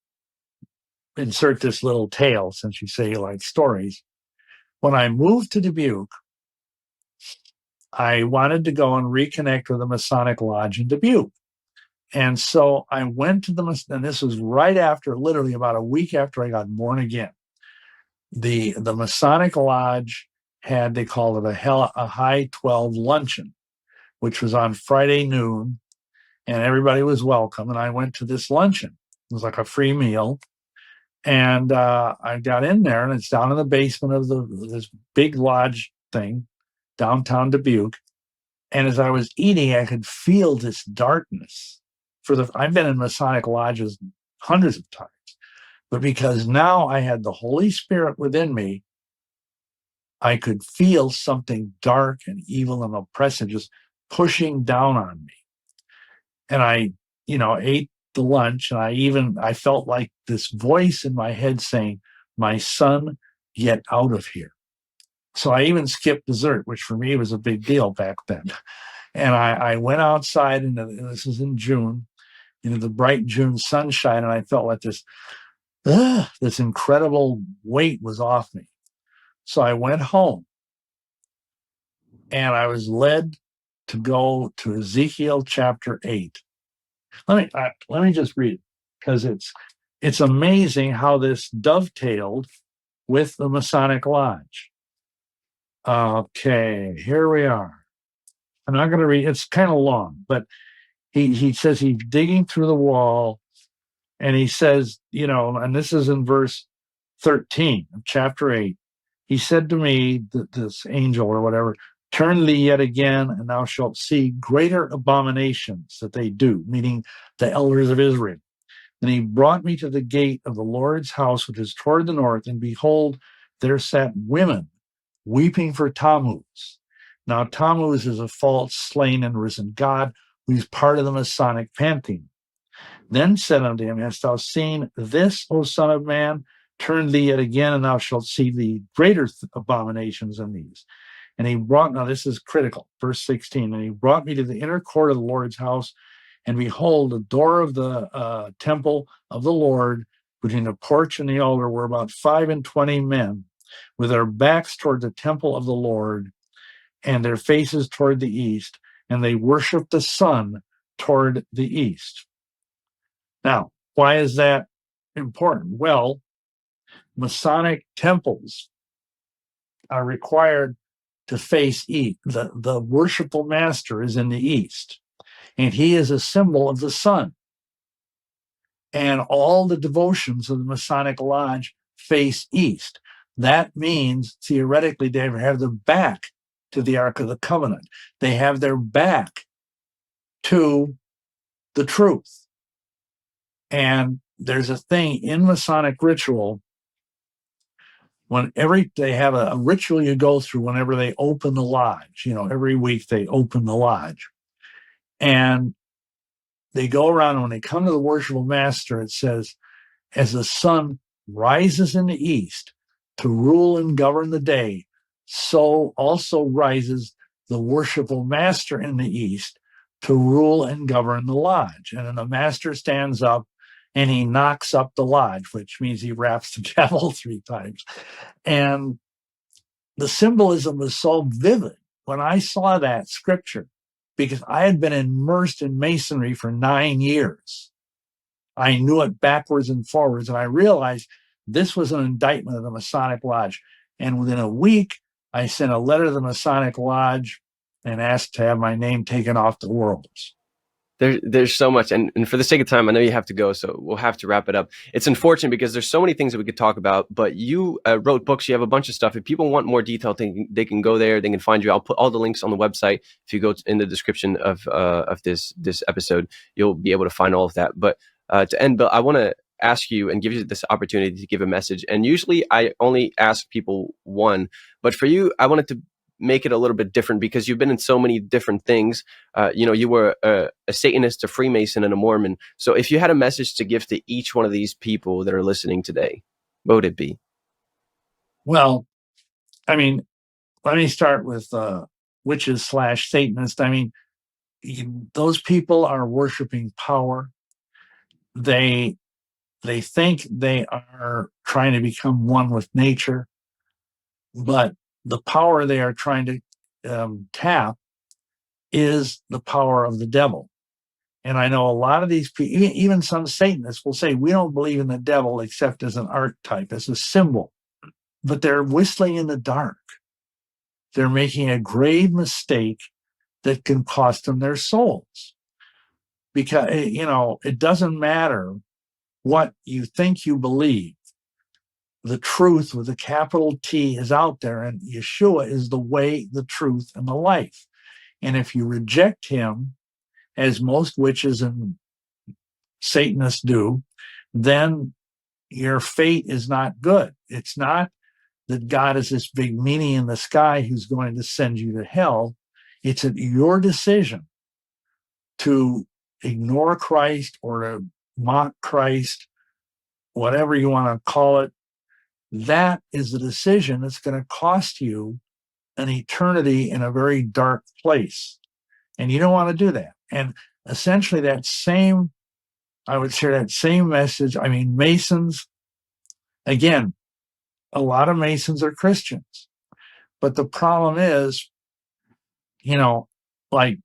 insert this little tale since you say you like stories. When I moved to Dubuque, I wanted to go and reconnect with the Masonic Lodge in Dubuque. And so I went to and this was right after, literally about a week after I got born again. The Masonic Lodge had, they called it a High 12 luncheon, which was on Friday noon, and everybody was welcome. And I went to this luncheon. It was like a free meal. And I got in there, and it's down in the basement of this big lodge thing, downtown Dubuque. And as I was eating, I could feel this darkness. I've been in Masonic lodges hundreds of times, but because now I had the Holy Spirit within me, I could feel something dark and evil and oppressive just pushing down on me. And I, ate the lunch, and I felt like this voice in my head saying, "My son, get out of here." So I even skipped dessert, which for me was a big deal back then. And I went outside, and this was in June, the bright June sunshine, and I felt like this incredible weight was off me. So I went home, and I was led to go to Ezekiel chapter 8. Let me just read it, because it's amazing how this dovetailed with the Masonic Lodge. Okay, here we are. I'm not going to read. It's kind of long, but he says he's digging through the wall, and he says, and this is in verse 13 of chapter 8. He said to me, this angel or whatever, "Turn thee yet again, and thou shalt see greater abominations that they do," meaning the elders of Israel. And he brought me to the gate of the Lord's house, which is toward the north, and behold, there sat women weeping for Tammuz. Now, Tammuz is a false, slain, and risen god who is part of the Masonic pantheon. Then said unto him, "Hast thou seen this, O son of man? Turn thee yet again, and thou shalt see the greater abominations than these." And he brought, now this is critical, verse 16, "And he brought me to the inner court of the Lord's house, and behold, the door of the temple of the Lord, between the porch and the altar, were about 25 men, with their backs toward the temple of the Lord, and their faces toward the east, and they worshiped the sun toward the east." Now, why is that important? Well, Masonic temples are required to face east. The worshipful master is in the east, and he is a symbol of the sun. And all the devotions of the Masonic Lodge face east. That means, theoretically, they have their back to the Ark of the Covenant. They have their back to the truth. And there's a thing in Masonic ritual, they have a ritual you go through whenever they open the lodge. Every week they open the lodge. And they go around, and when they come to the worshipful master, it says, "As the sun rises in the east to rule and govern the day, so also rises the worshipful master in the East to rule and govern the lodge. And then the master stands up and he knocks up the lodge, which means he raps the devil 3 times. And the symbolism was so vivid when I saw that scripture, because I had been immersed in Masonry for 9 years. I knew it backwards and forwards, and I realized this was an indictment of the Masonic Lodge. And within a week, I sent a letter to the Masonic Lodge and asked to have my name taken off the rolls. There's so much, and for the sake of time, I know you have to go, so we'll have to wrap it up. It's unfortunate because there's so many things that we could talk about, but you wrote books, you have a bunch of stuff. If people want more detail, they can go there, they can find you. I'll put all the links on the website. If you go in the description of this episode, you'll be able to find all of that. But to end, Bill, I want to ask you and give you this opportunity to give a message. And usually I only ask people one, but for you, I wanted to make it a little bit different because you've been in so many different things. You were a Satanist, a Freemason, and a Mormon. So if you had a message to give to each one of these people that are listening today, what would it be? Well, I mean, let me start with witches / Satanist. I mean, those people are worshiping power. They think they are trying to become one with nature, but the power they are trying to tap is the power of the devil. And I know a lot of these people, even some Satanists, will say, we don't believe in the devil except as an archetype, as a symbol. But they're whistling in the dark. They're making a grave mistake that can cost them their souls. Because, it doesn't matter what you think you believe. The truth with a capital T is out there, and Yeshua is the way, the truth, and the life. And if you reject him, as most witches and Satanists do, then your fate is not good. It's not that God is this big meanie in the sky who's going to send you to hell. It's your decision to ignore Christ or to mock Christ, whatever you want to call it. That is the decision that's going to cost you an eternity in a very dark place. And you don't want to do that. And essentially I would share that same message. I mean, Masons, again, a lot of Masons are Christians. But the problem is, like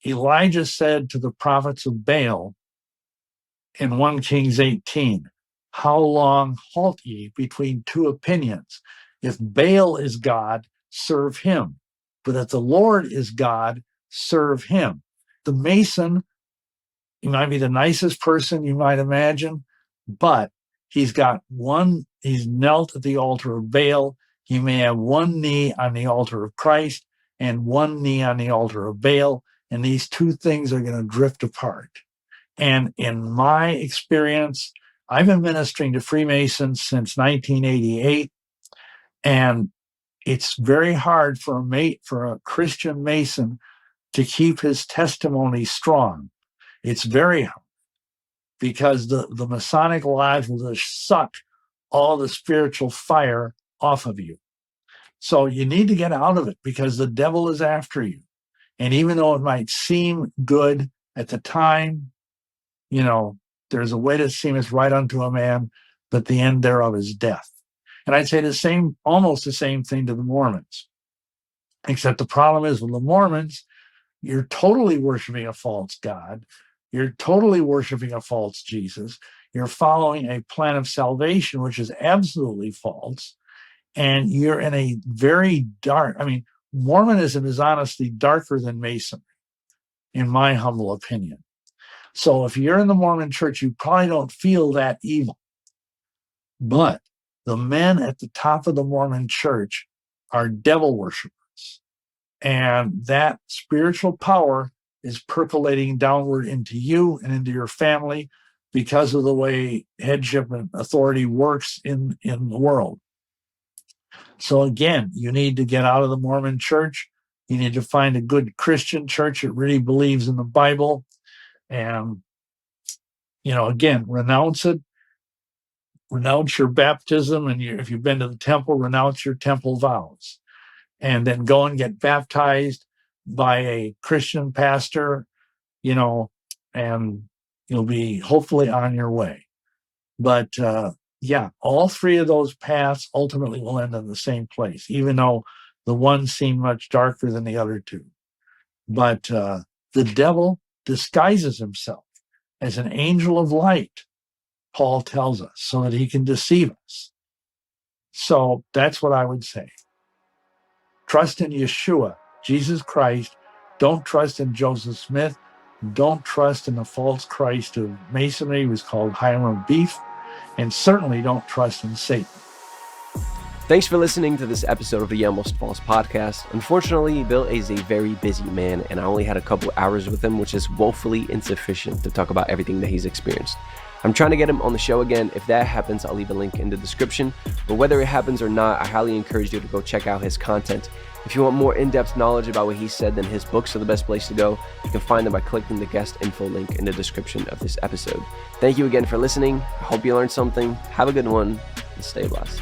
Elijah said to the prophets of Baal in 1 Kings 18, how long halt ye between 2 opinions? If Baal is God, serve him. But if the Lord is God, serve him. The Mason, he might be the nicest person you might imagine, but he's knelt at the altar of Baal. He may have one knee on the altar of Christ and one knee on the altar of Baal, and these 2 things are going to drift apart. And in my experience, I've been ministering to Freemasons since 1988, and it's very hard for a Christian Mason to keep his testimony strong. It's very hard because the Masonic Lodge will just suck all the spiritual fire off of you. So you need to get out of it because the devil is after you. And even though it might seem good at the time, there's a way that seemeth right unto a man, but the end thereof is death. And I'd say almost the same thing to the Mormons. Except the problem is with the Mormons, you're totally worshiping a false God. You're totally worshiping a false Jesus. You're following a plan of salvation, which is absolutely false. And you're in a very dark, Mormonism is honestly darker than Masonry, in my humble opinion. So if you're in the Mormon church, you probably don't feel that evil. But the men at the top of the Mormon church are devil worshipers. And that spiritual power is percolating downward into you and into your family because of the way headship and authority works in the world. So again, you need to get out of the Mormon church. You need to find a good Christian church that really believes in the Bible. And, again, renounce it. Renounce your baptism. And if you've been to the temple, renounce your temple vows. and then go and get baptized by a Christian pastor, and you'll be hopefully on your way. But all three of those paths ultimately will end in the same place, even though the one seemed much darker than the other two. But the devil disguises himself as an angel of light, Paul tells us, so that he can deceive us. So that's what I would say. Trust in Yeshua, Jesus Christ. Don't trust in Joseph Smith. Don't trust in the false Christ of Masonry, who is called Hiram Beef. And certainly don't trust in Satan. Thanks for listening to this episode of the Almost False podcast. Unfortunately, Bill is a very busy man, and I only had a couple hours with him, which is woefully insufficient to talk about everything that he's experienced. I'm trying to get him on the show again. If that happens, I'll leave a link in the description. But whether it happens or not, I highly encourage you to go check out his content. If you want more in-depth knowledge about what he said, then his books are the best place to go. You can find them by clicking the guest info link in the description of this episode. Thank you again for listening. I hope you learned something. Have a good one, and stay blessed.